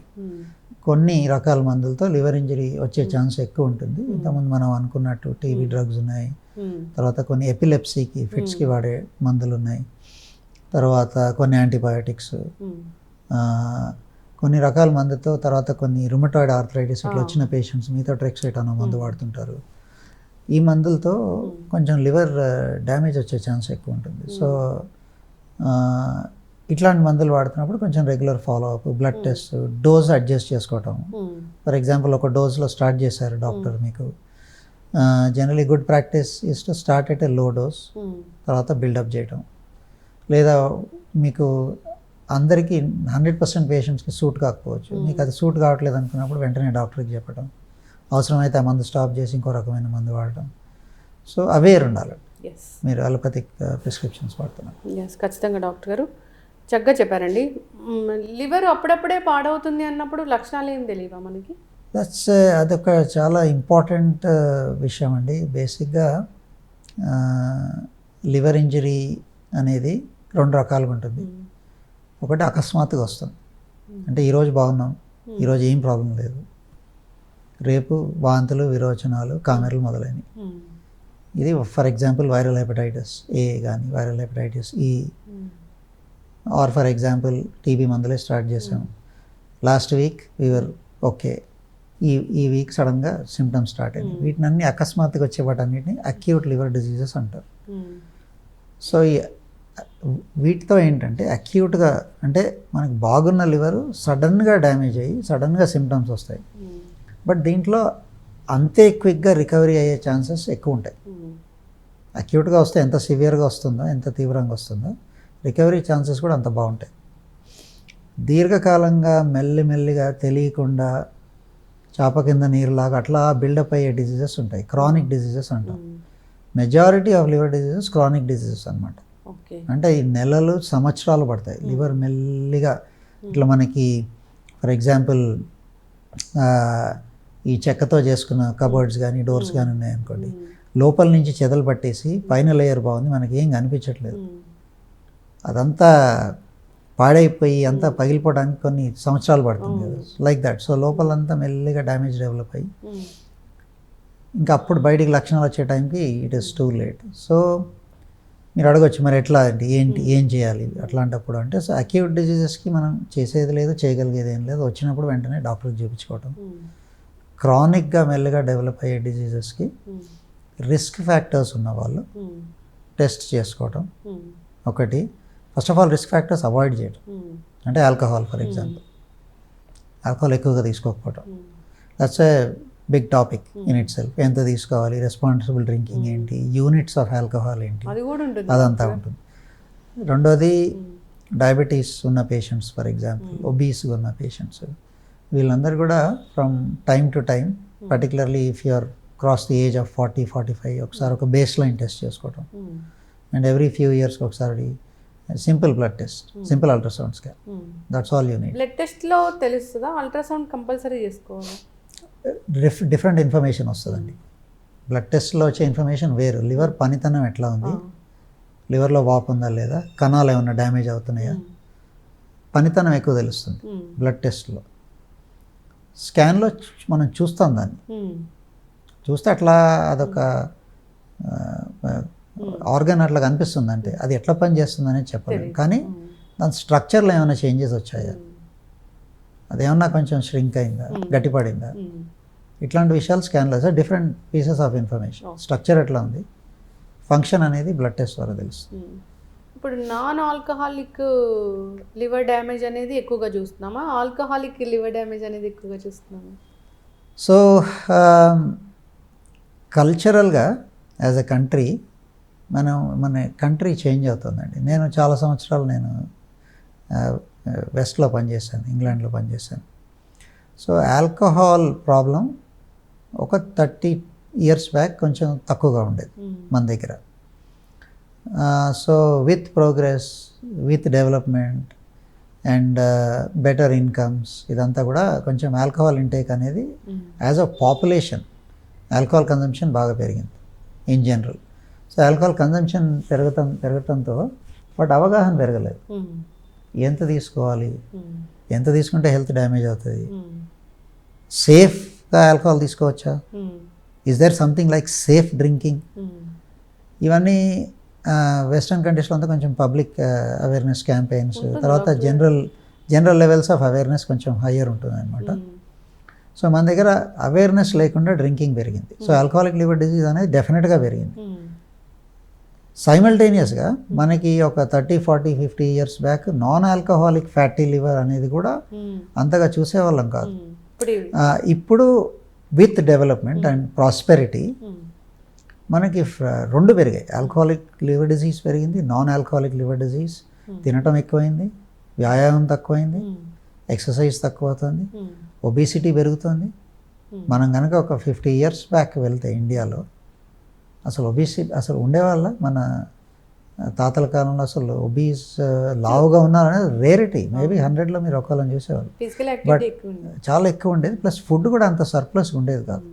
కొన్ని రకాల మందులతో లివర్ ఇంజరీ వచ్చే ఛాన్స్ ఎక్కువ ఉంటుంది. ఇంతకుముందు మనం అనుకున్నట్టు టీబీ డ్రగ్స్ ఉన్నాయి, తర్వాత కొన్ని ఎపిలెప్సీకి ఫిట్స్కి వాడే మందులు ఉన్నాయి, తర్వాత కొన్ని యాంటీబయాటిక్స్, కొన్ని రకాల మందుతో, తర్వాత కొన్ని రుమటాయిడ్ ఆర్థరైటిస్ ఇట్లా వచ్చిన పేషెంట్స్ మీథోట్రెక్సేట్ అనే మందు వాడుతుంటారు. ఈ మందులతో కొంచెం లివర్ డ్యామేజ్ వచ్చే ఛాన్స్ ఎక్కువ ఉంటుంది. సో ఇట్లాంటి మందులు వాడుతున్నప్పుడు కొంచెం regular follow up, blood test, dose adjust చేసుకోవటం. ఫర్ ఎగ్జాంపుల్ ఒక డోస్లో స్టార్ట్ చేశారు డాక్టర్ మీకు, generally good practice is to start at a low dose, తర్వాత బిల్డప్ చేయటం. లేదా మీకు అందరికీ 100% పేషెంట్స్కి సూట్ కాకపోవచ్చు, మీకు అది సూట్ కావట్లేదు అనుకున్నప్పుడు వెంటనే డాక్టర్కి చెప్పడం, అవసరమైతే ఆ మందు స్టాప్ చేసి ఇంకో రకమైన మందు వాడటం. సో అవేర్ ఉండాలి మీరు అలోపతిక్ ప్రిస్క్రిప్షన్స్ వాడుతున్నారు. ఖచ్చితంగా డాక్టర్ గారు చక్కగా చెప్పారండి. లివర్ అప్పుడప్పుడే పాడవుతుంది అన్నప్పుడు లక్షణాలు ఏం తెలియవా మనకి? అదొక చాలా ఇంపార్టెంట్ విషయం అండి. బేసిక్గా లివర్ ఇంజరీ అనేది 2 రకాలుగా ఉంటుంది. ఒకటి అకస్మాత్తుగా వస్తుంది, అంటే ఈరోజు బాగున్నాం, ఈరోజు ఏం ప్రాబ్లం లేదు, రేపు వాంతులు, విరోచనాలు, కామెర్లు మొదలైనవి. ఇది for example viral hepatitis A కానీ viral hepatitis E, or for example TB మందులే స్టార్ట్ చేసాము, లాస్ట్ వీక్ వీఆర్ ఓకే, ఈ వీక్ సడన్గా సిమ్టమ్స్ స్టార్ట్ అయ్యాయి. వీటిని అన్ని అకస్మాత్తుగా వచ్చే వాటన్నిటిని అక్యూట్ లివర్ డిజీజెస్ అంటారు. సో వీటితో ఏంటంటే అక్యూట్గా, అంటే మనకు బాగున్న లివరు సడన్గా డ్యామేజ్ అయ్యి సడన్గా సిమ్టమ్స్ వస్తాయి, బట్ దీంట్లో అంతే క్విక్గా రికవరీ అయ్యే ఛాన్సెస్ ఎక్కువ ఉంటాయి. అక్యూట్గా వస్తే ఎంత సివియర్గా వస్తుందో, ఎంత తీవ్రంగా వస్తుందో, రికవరీ ఛాన్సెస్ కూడా అంత బాగుంటాయి. దీర్ఘకాలంగా మెల్లిమెల్లిగా తెలియకుండా చాప కింద నీరులాగా అట్లా బిల్డప్ అయ్యే డిజీజెస్ ఉంటాయి, క్రానిక్ డిజీజెస్ అంటాం. Majority of liver diseases chronic diseases అనమాట. అంటే ఈ నెలలు, సంవత్సరాలు పడతాయి లివర్ మెల్లిగా. ఇట్లా మనకి ఫర్ ఎగ్జాంపుల్ ఈ చెక్కతో చేసుకున్న కబోర్డ్స్ కానీ డోర్స్ కానీ ఉన్నాయనుకోండి, లోపల నుంచి చెదలు పట్టేసి పైన లేయర్ బాగుంది, మనకి ఏం కనిపించట్లేదు, అదంతా పాడైపోయి అంతా పగిలిపోవడానికి కొన్ని సంవత్సరాలు పడుతుంది కదా, లైక్ దట్. సో లోపలంతా మెల్లిగా డ్యామేజ్ డెవలప్ అయ్యి ఇంకా అప్పుడు బయటికి లక్షణాలు వచ్చే టైంకి it is too late. So మీరు అడగొచ్చు, మరి ఎట్లా అంటే ఏం చేయాలి అట్లాంటప్పుడు అంటే, సో అక్యూట్ డిజీజెస్కి మనం చేసేది లేదు, చేయగలిగేది ఏం లేదు, వచ్చినప్పుడు వెంటనే డాక్టర్కి చూపించుకోవటం. క్రానిక్గా మెల్లగా డెవలప్ అయ్యే డిజీజెస్కి రిస్క్ ఫ్యాక్టర్స్ ఉన్న వాళ్ళు టెస్ట్ చేసుకోవటం ఒకటి. First of all risk factors avoid చేయడం, అంటే ఆల్కహాల్ ఫర్ ఎగ్జాంపుల్, ఆల్కహాల్ ఎక్కువగా తీసుకోకపోవటం, that's a big topic in itself. ఎంత తీసుకోవాలి, రెస్పాన్సిబుల్ డ్రింకింగ్ ఏంటి, యూనిట్స్ ఆఫ్ ఆల్కహాల్ ఏంటి, అదంతా ఉంటుంది. రెండోది డయాబెటీస్ ఉన్న పేషెంట్స్, ఫర్ ఎగ్జాంపుల్ ఒబీస్గా ఉన్న పేషెంట్స్, వీళ్ళందరూ కూడా from time to time, particularly if you are cross the age of 40-45 ఒకసారి ఒక బేస్ లైన్ టెస్ట్ చేసుకోవటం, అండ్ ఎవ్రీ ఫ్యూ ఇయర్స్కి ఒకసారి simple blood test, simple ultrasound scan, that's all you need. Blood టెస్ట్లో తెలుస్తుందా, అల్ట్రాసౌండ్ కంపల్సరీ చేసుకోవాలి? డిఫరెంట్ ఇన్ఫర్మేషన్ వస్తుందండి. బ్లడ్ టెస్ట్లో వచ్చే ఇన్ఫర్మేషన్ వేరు. లివర్ పనితనం ఎట్లా ఉంది, లివర్లో వాపు ఉందా లేదా, కణాలు ఏమన్నా డ్యామేజ్ అవుతున్నాయా, పనితనం ఎక్కువ తెలుస్తుంది బ్లడ్ టెస్ట్లో. స్కాన్లో మనం చూస్తాం, దాన్ని చూస్తే అట్లా అదొక ఆర్గన్ అట్లా కనిపిస్తుంది, అంటే అది ఎట్లా పని చేస్తుంది అనేది చెప్పలేము. కానీ దాని స్ట్రక్చర్లో ఏమైనా చేంజెస్ వచ్చాయా, అదేమన్నా కొంచెం ష్రింక్ అయిందా, గట్టిపడిందా, ఇట్లాంటి విషయాలు స్కాన్లో sir different pieces of information. Structure ఎట్లా ఉంది, ఫంక్షన్ అనేది బ్లడ్ టెస్ట్ ద్వారా తెలుస్తుంది. ఇప్పుడు నాన్ ఆల్కహాలిక్ లివర్ డ్యామేజ్ అనేది ఎక్కువగా చూస్తున్నామా, ఆల్కహాలిక్ లివర్ డ్యామేజ్ అనేది ఎక్కువగా చూస్తున్నామా? సో కల్చరల్గా యాజ్ ఎ కంట్రీ మన కంట్రీ చేంజ్ అవుతుందండి. నేను చాలా సంవత్సరాలు వెస్ట్లో పనిచేశాను, ఇంగ్లాండ్లో పనిచేశాను. సో ఆల్కహాల్ ప్రాబ్లం ఒక 30 years బ్యాక్ కొంచెం తక్కువగా ఉండేది మన దగ్గర. So with progress, with development and better incomes, ఇదంతా కూడా కొంచెం ఆల్కహాల్ ఇంటేక్ అనేది as a population alcohol consumption బాగా పెరిగింది in general. So alcohol consumption పెరగటంతో బట్ అవగాహన పెరగలేదు. ఎంత తీసుకోవాలి, ఎంత తీసుకుంటే హెల్త్ డ్యామేజ్ అవుతుంది, సేఫ్గా ఆల్కహాల్ తీసుకోవచ్చా, is there something like safe drinking, ఇవన్నీ వెస్ట్రన్ కంట్రీస్లో అంతా కొంచెం పబ్లిక్ అవేర్నెస్ క్యాంపెయిన్స్, తర్వాత జనరల్ లెవెల్స్ ఆఫ్ అవేర్నెస్ కొంచెం హయ్యర్ ఉంటుంది అనమాట. సో మన దగ్గర అవేర్నెస్ లేకుండా డ్రింకింగ్ పెరిగింది. సో ఆల్కహాలిక్ లివర్ డిజీజ్ అనేది డెఫినెట్గా పెరిగింది. సైమల్టేనియస్గా మనకి ఒక 30, 40, 50 years back non alcoholic fatty liver అనేది కూడా అంతగా చూసేవాళ్ళం కాదు. ఇప్పుడు విత్ డెవలప్మెంట్ అండ్ ప్రాస్పెరిటీ మనకి రెండు పెరిగాయి. ఆల్కహాలిక్ లివర్ డిజీజ్ పెరిగింది, నాన్ ఆల్కహాలిక్ లివర్ డిజీజ్. తినటం ఎక్కువైంది, వ్యాయామం తక్కువైంది, ఎక్సర్సైజ్ తక్కువ అవుతుంది, ఒబేసిటీ పెరుగుతుంది. మనం కనుక ఒక 50 years బ్యాక్ వెళ్తే ఇండియాలో అసలు ఒబేసిటీ అసలు ఉండేవాళ్ళ, మన తాతల కాలంలో అసలు ఒబీస్ లావుగా ఉన్నారనేది రేరిటీ. మేబీ 100లో మీరు ఒకళ్ళని చూసేవాళ్ళు, బట్ చాలా ఎక్కువ ఉండేది. ప్లస్ ఫుడ్ కూడా అంత సర్ప్లస్ ఉండేది కాదు.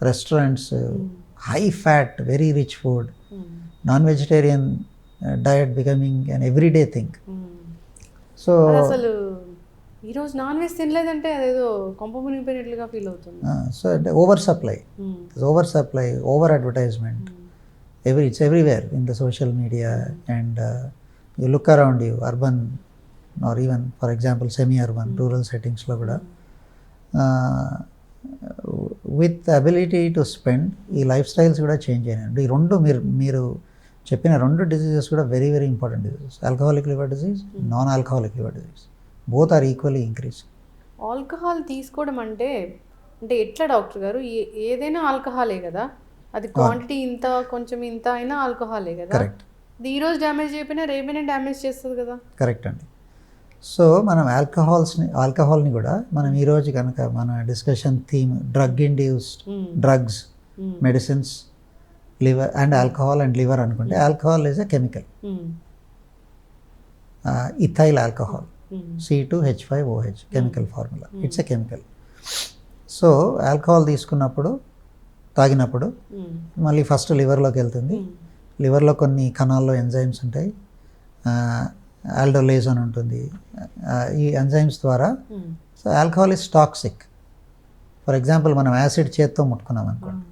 Restaurants, high fat, very rich food, non vegetarian diet becoming an everyday thing. So అసలు ఈరోజు నాన్ వెజ్ తినలేదంటే అదేదో కొంప మునిగిపోయినట్లుగా ఫీల్ అవుతుంది. సో అంటే over supply, over advertisement, it's everywhere in the social media, and you look around you, urban or even for example semi-urban, rural settings లో కూడా విత్ అబిలిటీ టు స్పెండ్ ఈ లైఫ్ స్టైల్స్ కూడా చేంజ్ అయినాయండి. ఈ రెండు మీరు చెప్పిన రెండు డిసీజెస్ కూడా very very important diseases. Alcoholic liver disease, non alcoholic liver disease, both are equally increase. Alcohol తీసుకోవడం అంటే ఎట్లా డాక్టర్ గారు? ఏదైనా ఆల్కహాలే కదా, అది క్వాంటిటీ ఇంత కొంచెం ఇంత అయినా ఆల్కహాలే కదా. కరెక్ట్. ఈరోజు డ్యామేజ్ అయిపోయినా రేపైనా డ్యామేజ్ చేస్తుంది కదా. కరెక్ట్ అండి. సో మనం ఆల్కహాల్ని కూడా మనం ఈరోజు కనుక మన discussion theme drug induced drugs, medicines, liver and alcohol and liver అనుకుంటే, alcohol is a chemical, ethyl alcohol, C2H5OH chemical formula, it's a chemical. So alcohol తీసుకున్నప్పుడు, తాగినప్పుడు మళ్ళీ ఫస్ట్ లివర్లోకి వెళ్తుంది. లివర్లో కొన్ని కణాల్లో ఎంజైమ్స్ ఉంటాయి, ఆల్డోలేజ్ అని ఉంటుంది. ఈ ఎంజైమ్స్ ద్వారా so alcohol is toxic. For example మనం యాసిడ్ చేత్తో ముట్టుకున్నాం అనుకోండి,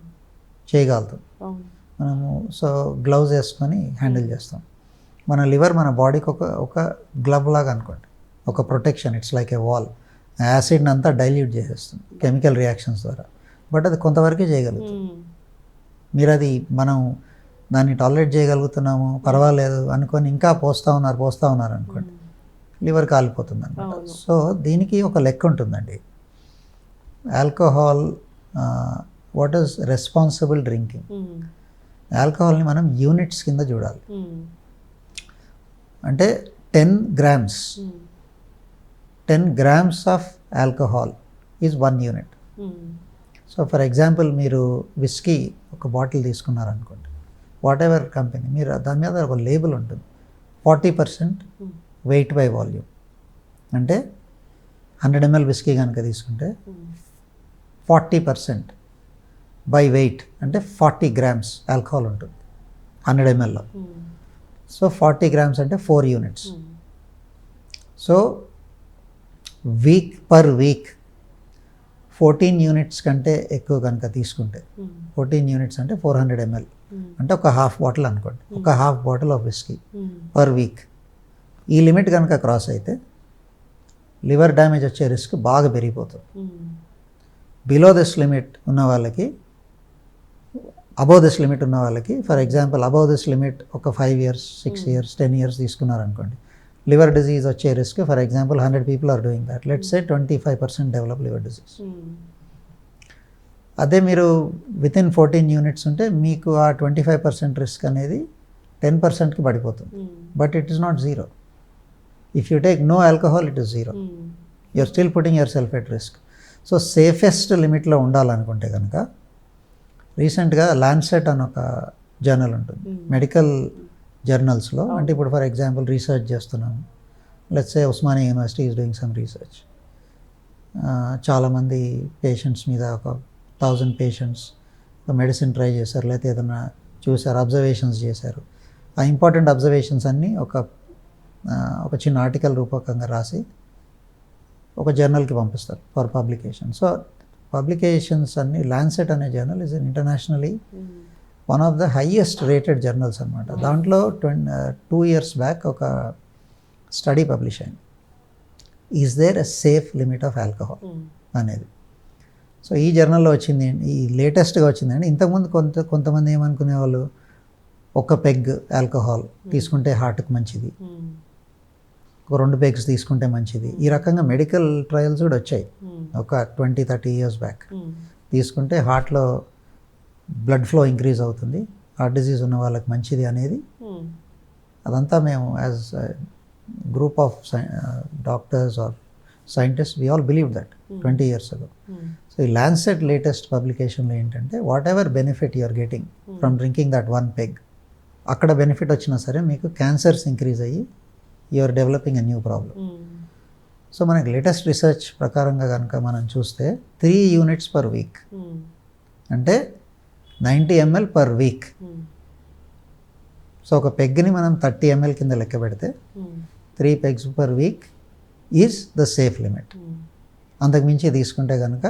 చేయగలుగుతాం మనము. సో గ్లౌజ్ వేసుకొని హ్యాండిల్ చేస్తాం. మన లివర్ మన బాడీకి ఒక గ్లవ్ లాగా అనుకోండి, ఒక protection. It's like a wall. యాసిడ్ని అంతా డైల్యూట్ చేసేస్తుంది కెమికల్ రియాక్షన్స్ ద్వారా. బట్ అది కొంతవరకే చేయగలుగుతుంది. మీరు అది మనం దాన్ని టాలరేట్ చేయగలుగుతున్నాము, పర్వాలేదు అనుకొని ఇంకా పోస్తూ ఉన్నారు అనుకోండి, లివర్ కాలిపోతుంది అనమాట. సో దీనికి ఒక లెక్క ఉంటుందండి. Alcohol, what is responsible drinking. ఆల్కహాల్ని మనం యూనిట్స్ కింద చూడాలి. అంటే 10 grams of alcohol is 1 unit. So for example మీరు విస్కీ ఒక బాటిల్ తీసుకున్నారనుకోండి, వాట్ ఎవర్ కంపెనీ, మీరు దాని మీద ఒక లేబుల్ ఉంటుంది, 40% వెయిట్ బై వాల్యూమ్. అంటే 100 ml విస్కీ కనుక తీసుకుంటే 40% బై వెయిట్ అంటే 40 grams ఆల్కహాల్ ఉంటుంది 100 mlలో. సో 40 grams అంటే 4 units. So per week 14 units కంటే ఎక్కువ కనుక తీసుకుంటే, 14 units అంటే 400 ml, అంటే ఒక హాఫ్ బాటిల్ అనుకోండి, ఒక half bottle of whisky per week. ఈ లిమిట్ కనుక క్రాస్ అయితే లివర్ డ్యామేజ్ వచ్చే రిస్క్ బాగా పెరిగిపోతుంది. బిలో దిస్ లిమిట్ ఉన్న వాళ్ళకి, అబౌవ్ దిస్ లిమిట్ ఉన్న వాళ్ళకి, for example above this limit ఒక 5 years 6 years 10 years తీసుకున్నారనుకోండి, లివర్ డిజీజ్ వచ్చే risk for example 100 people are doing that, let's say 25% develop liver disease. అదే మీరు వితిన్ 14 units ఉంటే మీకు ఆ 25% రిస్క్ అనేది 10%కి పడిపోతుంది. But it is not zero. If you take no alcohol it is zero. You're still putting yourself at risk. So safest లిమిట్లో ఉండాలనుకుంటే కనుక రీసెంట్గా ల్యాన్సెట్ అని ఒక జర్నల్ ఉంటుంది, మెడికల్ జర్నల్స్లో. అంటే ఇప్పుడు ఫర్ ఎగ్జాంపుల్ రీసెర్చ్ చేస్తున్నాము, let's say Osmania university is doing some research. చాలామంది పేషెంట్స్ మీద ఒక 1000 patients మెడిసిన్ ట్రై చేశారు, లేకపోతే ఏదైనా చూశారు, అబ్జర్వేషన్స్ చేశారు. ఆ ఇంపార్టెంట్ అబ్జర్వేషన్స్ అన్నీ ఒక చిన్న ఆర్టికల్ రూపకంగా రాసి ఒక జర్నల్కి పంపిస్తారు ఫర్ పబ్లికేషన్. సో పబ్లికేషన్స్ అన్నీ ల్యాన్సెట్ అనే journal is internationally one of the highest rated journals అనమాట. దాంట్లో 2 years బ్యాక్ ఒక స్టడీ పబ్లిష్ అయింది, is there a safe limit of alcohol అనేది. సో ఈ జర్నల్లో వచ్చింది, ఈ లేటెస్ట్గా వచ్చిందండి. ఇంతకుముందు కొంతమంది ఏమనుకునేవాళ్ళు, ఒక పెగ్ ఆల్కహాల్ తీసుకుంటే హార్ట్కి మంచిది, ఒక 2 pegs తీసుకుంటే మంచిది. ఈ రకంగా మెడికల్ ట్రయల్స్ కూడా వచ్చాయి ఒక 20-30 years బ్యాక్. తీసుకుంటే హార్ట్లో బ్లడ్ ఫ్లో ఇంక్రీజ్ అవుతుంది, హార్ట్ డిజీజ్ ఉన్న వాళ్ళకి మంచిది అనేది. అదంతా మేము as group of doctors are scientists, we all believed that 20 years ago. So ఈ Lancet latest పబ్లికేషన్లో ఏంటంటే, whatever benefit you are getting from drinking that 1 peg, అక్కడ బెనిఫిట్ వచ్చినా సరే మీకు క్యాన్సర్స్ ఇంక్రీజ్ అయ్యి you are developing a new problem. So మనకి లేటెస్ట్ రీసెర్చ్ ప్రకారంగా కనుక మనం చూస్తే 3 units per week అంటే 90 ml per week. సో ఒక పెగ్ని మనం 30 ml కింద లెక్క పెడితే 3 pegs per week is the safe limit. అంతకుమించి తీసుకుంటే కనుక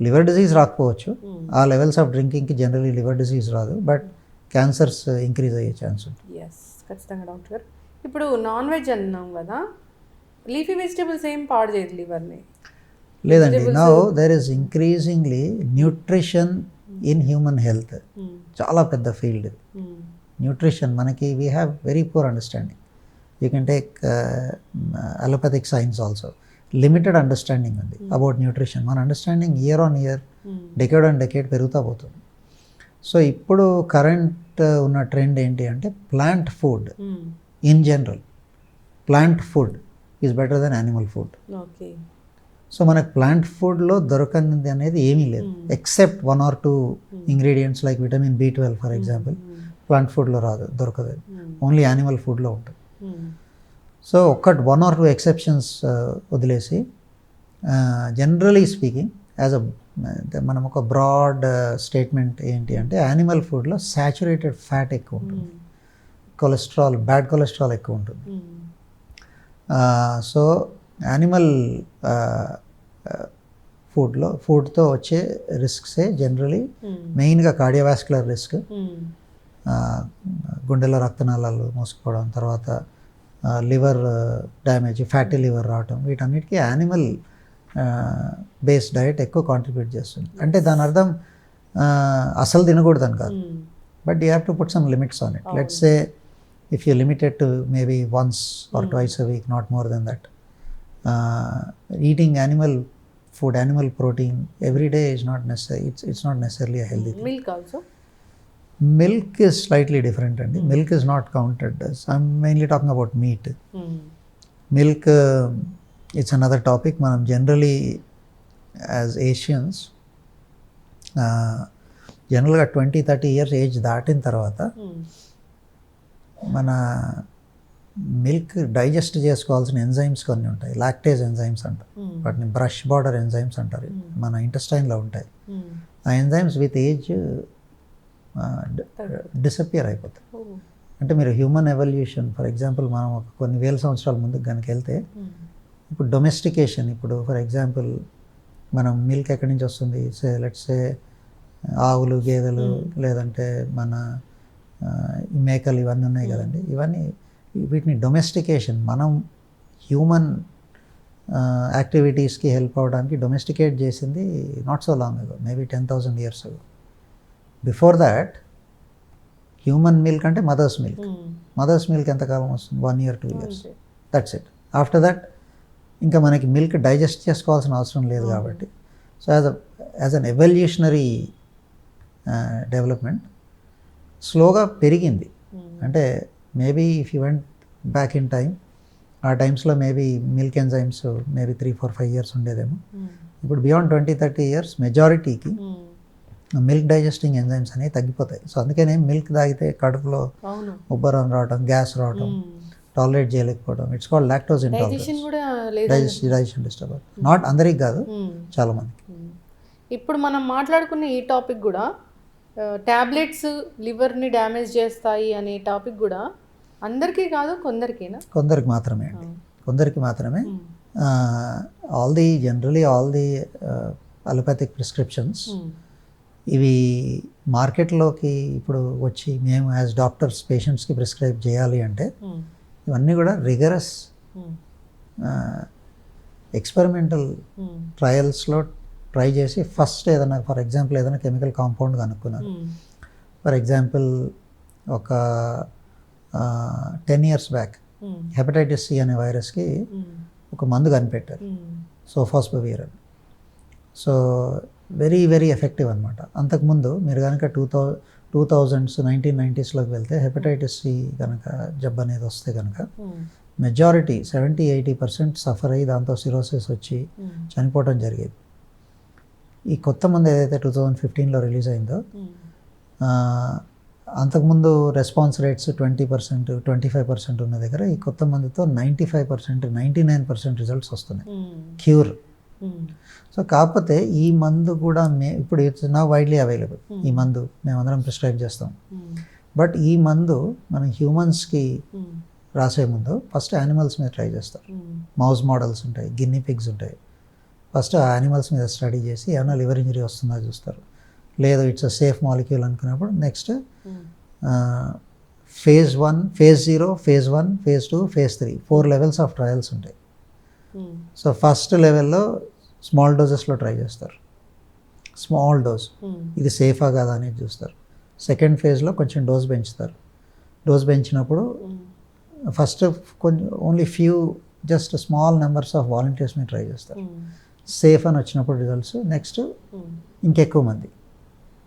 లివర్ డిజీజ్ రాకపోవచ్చు, ఆ లెవెల్స్ ఆఫ్ డ్రింకింగ్కి జనరలీ లివర్ డిజీజ్ రాదు, బట్ క్యాన్సర్స్ ఇంక్రీజ్ అయ్యే ఛాన్స్ ఉంటుంది. ఎస్, ఖచ్చితంగా డాక్టర్ గారు. ఇప్పుడు నాన్ వెజ్ అన్నాం కదా, లీఫీ వెజిటేబుల్స్ ఏం పాడు చేయదు లివర్ని? లేదండి, now there is increasingly nutrition in human health, చాలా పెద్ద ఫీల్డ్ న్యూట్రిషన్. మనకి we have very poor understanding. You can take allopathic science also, limited understanding ఉంది అబౌట్ న్యూట్రిషన్. మన understanding year on year, decade on decade పెరుగుతూ పోతుంది. సో ఇప్పుడు కరెంట్ ఉన్న ట్రెండ్ ఏంటి అంటే, plant food in general, plant food is better than animal food. So మనకు ప్లాంట్ ఫుడ్లో దొరకనిది అనేది ఏమీ లేదు, except 1 or 2 ingredients like vitamin B12 for example. Plant ఫుడ్లో దొరకదు, ఓన్లీ యానిమల్ ఫుడ్లో ఉంటుంది. సో 1 or 2 ఎక్సెప్షన్స్ వదిలేసి, జనరలీ స్పీకింగ్ యాజ్ మనం ఒక బ్రాడ్ స్టేట్మెంట్ ఏంటి అంటే, యానిమల్ ఫుడ్లో సాచురేటెడ్ ఫ్యాట్ ఎక్కువ ఉంటుంది, కొలెస్ట్రాల్, బ్యాడ్ కొలెస్ట్రాల్ ఎక్కువ ఉంటుంది. సో యానిమల్ ఫుడ్తో వచ్చే రిస్క్సే జనరలీ మెయిన్గా కార్డియోవాస్కులర్ రిస్క్, గుండెలో రక్తనాళాలు మూసుకుపోవడం, తర్వాత లివర్ డ్యామేజ్, ఫ్యాటీ లివర్ రావటం, వీటన్నిటికీ యానిమల్ బేస్డ్ డయట్ ఎక్కువ కాంట్రిబ్యూట్ చేస్తుంది. అంటే దాని అర్థం అసలు తినకూడదని కాదు, but you have to put some limits on it. Let's say if you limited to maybe once or twice a week, not more than that. Eating animal food, animal protein every day is not necessary. It's not necessarily a healthy thing. Milk also? Milk is slightly different, and milk is not counted as, I'm mainly talking about meat. Milk, it's another topic. Manam generally as Asians, generally 20-30 years age దాటిన తర్వాత మన మిల్క్ డైజెస్ట్ చేసుకోవాల్సిన ఎంజైమ్స్ కొన్ని ఉంటాయి, లాక్టేజ్ ఎంజైమ్స్ అంటారు వాటిని, బ్రష్ బార్డర్ ఎంజైమ్స్ అంటారు, మన ఇంటెస్టైన్లో ఉంటాయి. ఆ ఎంజైమ్స్ విత్ ఏజ్ డిసపియర్ అయిపోతాయి. అంటే మీరు హ్యూమన్ ఎవల్యూషన్ ఫర్ ఎగ్జాంపుల్ మనం కొన్ని వేల సంవత్సరాల ముందుకు కనుక వెళ్తే, ఇప్పుడు డొమెస్టికేషన్, ఇప్పుడు ఫర్ ఎగ్జాంపుల్ మనం మిల్క్ ఎక్కడి నుంచి వస్తుంది, లెట్స్ సే ఆవులు, గేదెలు, లేదంటే మన ఈ మేకలు, ఇవన్నీ ఉన్నాయి కదండి. వీటిని డొమెస్టికేషన్, మనం హ్యూమన్ యాక్టివిటీస్కి హెల్ప్ అవ్వడానికి డొమెస్టికేట్ చేసింది not so long ago, maybe 10,000 years అగో. బిఫోర్ దాట్ హ్యూమన్ మిల్క్ అంటే మదర్స్ మిల్క్ ఎంతకాలం వస్తుంది? 1 year 2 years, that's it. After that ఇంకా మనకి మిల్క్ డైజెస్ట్ చేసుకోవాల్సిన అవసరం లేదు కాబట్టి, so as an evolutionary development స్లోగా పెరిగింది. అంటే maybe if you went back in time, ఆ టైమ్స్లో maybe milk enzymes maybe 3-4-5 years ఉండేదేమో. ఇప్పుడు beyond 20-30 years మెజారిటీకి milk digesting enzymes అనేవి తగ్గిపోతాయి. సో అందుకనే మిల్క్ తాగితే కడుపులో ఉబ్బరం రావడం, గ్యాస్ రావడం, టాలరేట్ చేయలేకపోవడం, it's called lactose intolerance, digestion disturb. Not అందరికి కాదు, చాలా మందికి. ఇప్పుడు మనం మాట్లాడుకున్న ఈ టాపిక్ కూడా ట్యాబ్లెట్స్ లివర్ని డ్యామేజ్ చేస్తాయి అనే టాపిక్ కూడా అందరికీ కాదు, కొందరికేనా? కొందరికి మాత్రమే అండి, కొందరికి మాత్రమే. ఆల్ ది అలోపతిక్ ప్రిస్క్రిప్షన్స్ ఇవి మార్కెట్లోకి ఇప్పుడు వచ్చి మేము యాజ్ డాక్టర్స్ పేషెంట్స్కి ప్రిస్క్రైబ్ చేయాలి అంటే ఇవన్నీ కూడా రిగరస్ ఎక్స్పెరిమెంటల్ ట్రయల్స్లో ట్రై చేసి ఫస్ట్ ఏదైనా, ఫర్ ఎగ్జాంపుల్ ఏదైనా కెమికల్ కాంపౌండ్ కనుక్కున్నారు. ఫర్ ఎగ్జాంపుల్ ఒక 10 years బ్యాక్ హెపటైటిస్ సి అనే వైరస్కి ఒక మందు కనిపెట్టారు, సోఫాస్పవిర్. సో వెరీ వెరీ ఎఫెక్టివ్ అనమాట. అంతకుముందు మీరు కనుక 2000s 1990sలోకి వెళ్తే హెపటైటిస్ సి కనుక జబ్బు అనేది వస్తే కనుక మెజారిటీ 70-80% సఫర్ అయ్యి దాంతో సిరోసిస్ వచ్చి చనిపోవడం జరిగేది. ఈ కొత్త మందు ఏదైతే 2015లో రిలీజ్ అయిందో, అంతకుముందు రెస్పాన్స్ రేట్స్ 20%, 25% ఉన్న దగ్గర ఈ కొత్త మందుతో 95%, 99% రిజల్ట్స్ వస్తున్నాయి, క్యూర్. సో కాకపోతే ఈ మందు కూడా ఇప్పుడు ఇట్స్ నా వైడ్లీ అవైలబుల్. ఈ మందు మేమందరం ప్రిస్క్రైబ్ చేస్తాం. బట్ ఈ మందు మనం హ్యూమన్స్కి రాసే ముందు ఫస్ట్ యానిమల్స్ మీద ట్రై చేస్తారు. మౌస్ మోడల్స్ ఉంటాయి, గిన్నీ పిగ్స్ ఉంటాయి. ఫస్ట్ ఆ యానిమల్స్ మీద స్టడీ చేసి ఏమైనా లివర్ ఇంజరీ వస్తుందా చూస్తారు. లేదు ఇట్స్ అ సేఫ్ మాలిక్యూల్ అనుకున్నప్పుడు next phase 1, phase 0, phase 1, phase 2, phase 3 4 levels of trials ఉంటాయి. సో ఫస్ట్ లెవెల్లో స్మాల్ డోసెస్లో ట్రై చేస్తారు, స్మాల్ డోస్, ఇది సేఫా కాదా అనేది చూస్తారు. సెకండ్ ఫేజ్లో కొంచెం డోస్ పెంచుతారు. డోస్ పెంచినప్పుడు ఫస్ట్ కొంచెం only few just small numbers of volunteers మీద ట్రై చేస్తారు. సేఫ్ అని వచ్చినప్పుడు రిజల్ట్స్ నెక్స్ట్ ఇంకెక్కువ మంది,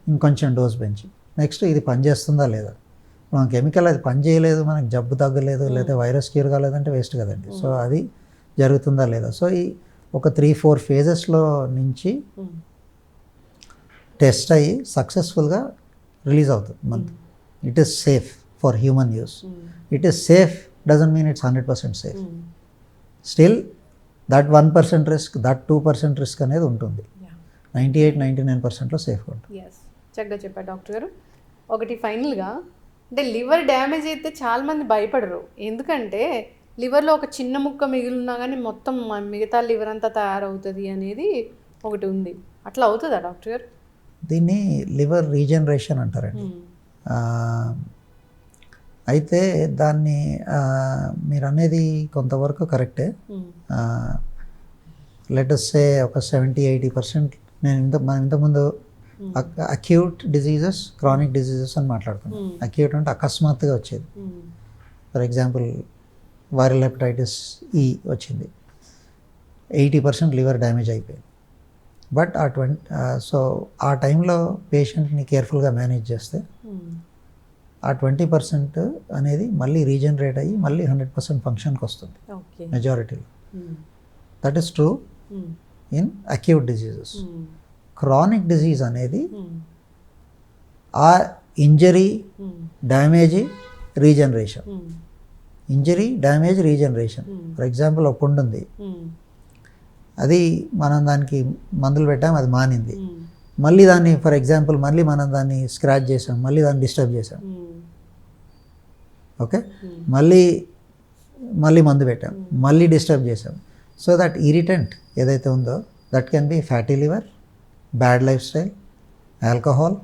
ఇంకొంచెం డోస్ పెంచి నెక్స్ట్ ఇది పనిచేస్తుందా లేదా. మనం కెమికల్ అది పని చేయలేదు, మనకి జబ్బు తగ్గలేదు, లేదా వైరస్ క్యూర్ కాలేదంటే వేస్ట్ కదండి. సో అది జరుగుతుందా లేదా. సో ఈ ఒక 3-4 phases నుంచి టెస్ట్ అయ్యి సక్సెస్ఫుల్గా రిలీజ్ అవుతుంది month. It is safe for human use. It is safe doesn't mean it's 100% safe. Still that 1% risk, that 2% risk అనేది ఉంటుంది. 98-99%లో సేఫ్గా ఉంటుంది. చక్కగా చెప్పారు డాక్టర్ గారు. ఒకటి ఫైనల్గా, అంటే లివర్ డ్యామేజ్ అయితే చాలామంది భయపడరు, ఎందుకంటే లివర్లో ఒక చిన్న ముక్క మిగిలినా కానీ మొత్తం మిగతా లివర్ అంతా తయారవుతుంది అనేది ఒకటి ఉంది. అట్లా అవుతుందా డాక్టర్ గారు? దీన్ని లివర్ రీజనరేషన్ అంటారండి. అయితే దాన్ని మీరు అనేది కొంతవరకు కరెక్టే. లెట్ అస్ సే ఒక 70-80%. మనం ఇంతకుముందు అక్యూట్ డిజీజెస్, క్రానిక్ డిజీజెస్ అని మాట్లాడుతున్నాం. అక్యూట్ అంటే అకస్మాత్తుగా వచ్చేది. ఫర్ ఎగ్జాంపుల్ వైరల్ హెపటైటిస్ ఈ వచ్చింది, 80% లివర్ డ్యామేజ్ అయిపోయింది. బట్ సో ఆ టైంలో పేషెంట్ని కేర్ఫుల్గా మేనేజ్ చేస్తే ఆ 20% అనేది మళ్ళీ రీజనరేట్ అయ్యి మళ్ళీ 100% ఫంక్షన్కి వస్తుంది మెజారిటీలో. That is true in acute diseases. Chronic disease అనేది ఆ injury, damage, regeneration, injury, damage, regeneration. For example ఒక పుండు ఉంది, అది మనం దానికి మందులు పెట్టాం, అది మానింది. మళ్ళీ దాన్ని ఫర్ ఎగ్జాంపుల్ మళ్ళీ మనం దాన్ని స్క్రాచ్ చేసాం, మళ్ళీ దాన్ని డిస్టర్బ్ చేసాం, ఓకే, మళ్ళీ మందు పెట్టాం, మళ్ళీ డిస్టర్బ్ చేసాం. సో దట్ ఇరిటెంట్ ఏదైతే ఉందో that can be fatty liver, bad life style, alcohol,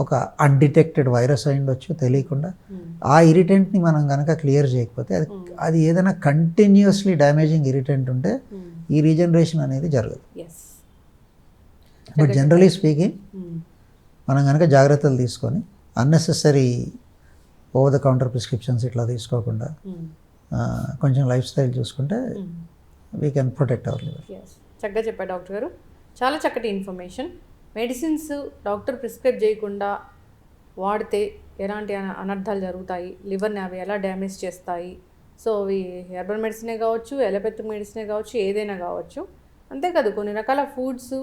ఒక అన్డిటెక్టెడ్ వైరస్ అయి ఉండొచ్చు తెలియకుండా. ఆ ఇరిటెంట్ని మనం కనుక క్లియర్ చేయకపోతే అది ఏదైనా కంటిన్యూస్లీ డ్యామేజింగ్ ఇరిటెంట్ ఉంటే ఈ రీజనరేషన్ అనేది జరగదు. ఎస్. బట్ జనరలీ స్పీకింగ్ మనం కనుక జాగ్రత్తలు తీసుకొని unnecessary over the counter prescriptions ఇట్లా తీసుకోకుండా కొంచెం లైఫ్ స్టైల్ చూసుకుంటే we can protect our liver. Yes, చక్కగా చెప్పారు డాక్టర్ గారు. చాలా చక్కటి ఇన్ఫర్మేషన్. మెడిసిన్స్ డాక్టర్ ప్రిస్క్రైబ్ చేయకుండా వాడితే ఎలాంటి అనర్థాలు జరుగుతాయి, లివర్ని అవి ఎలా డ్యామేజ్ చేస్తాయి, సో అవి హెర్బల్ మెడిసినే కావచ్చు, ఎలోపతిక్ మెడిసినే కావచ్చు, ఏదైనా కావచ్చు. అంతేకాదు కొన్ని రకాల ఫుడ్స్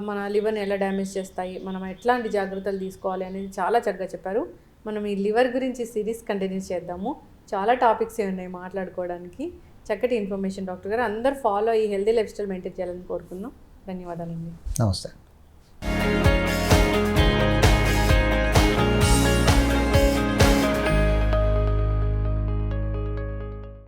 మన లివర్ని ఎలా డ్యామేజ్ చేస్తాయి, మనం ఎట్లాంటి జాగ్రత్తలు తీసుకోవాలి అనేది చాలా చక్కగా చెప్పారు. మనం ఈ లివర్ గురించి సిరీస్ కంటిన్యూ చేద్దాము. చాలా టాపిక్స్ ఉన్నాయి మాట్లాడుకోవడానికి. చక్కటి ఇన్ఫర్మేషన్ డాక్టర్ గారు. అందరూ ఫాలో అయ్యి హెల్దీ లైఫ్ స్టైల్ మెయింటైన్ చేయాలని కోరుకుందాం. ధన్యవాదాలండి. నమస్తే.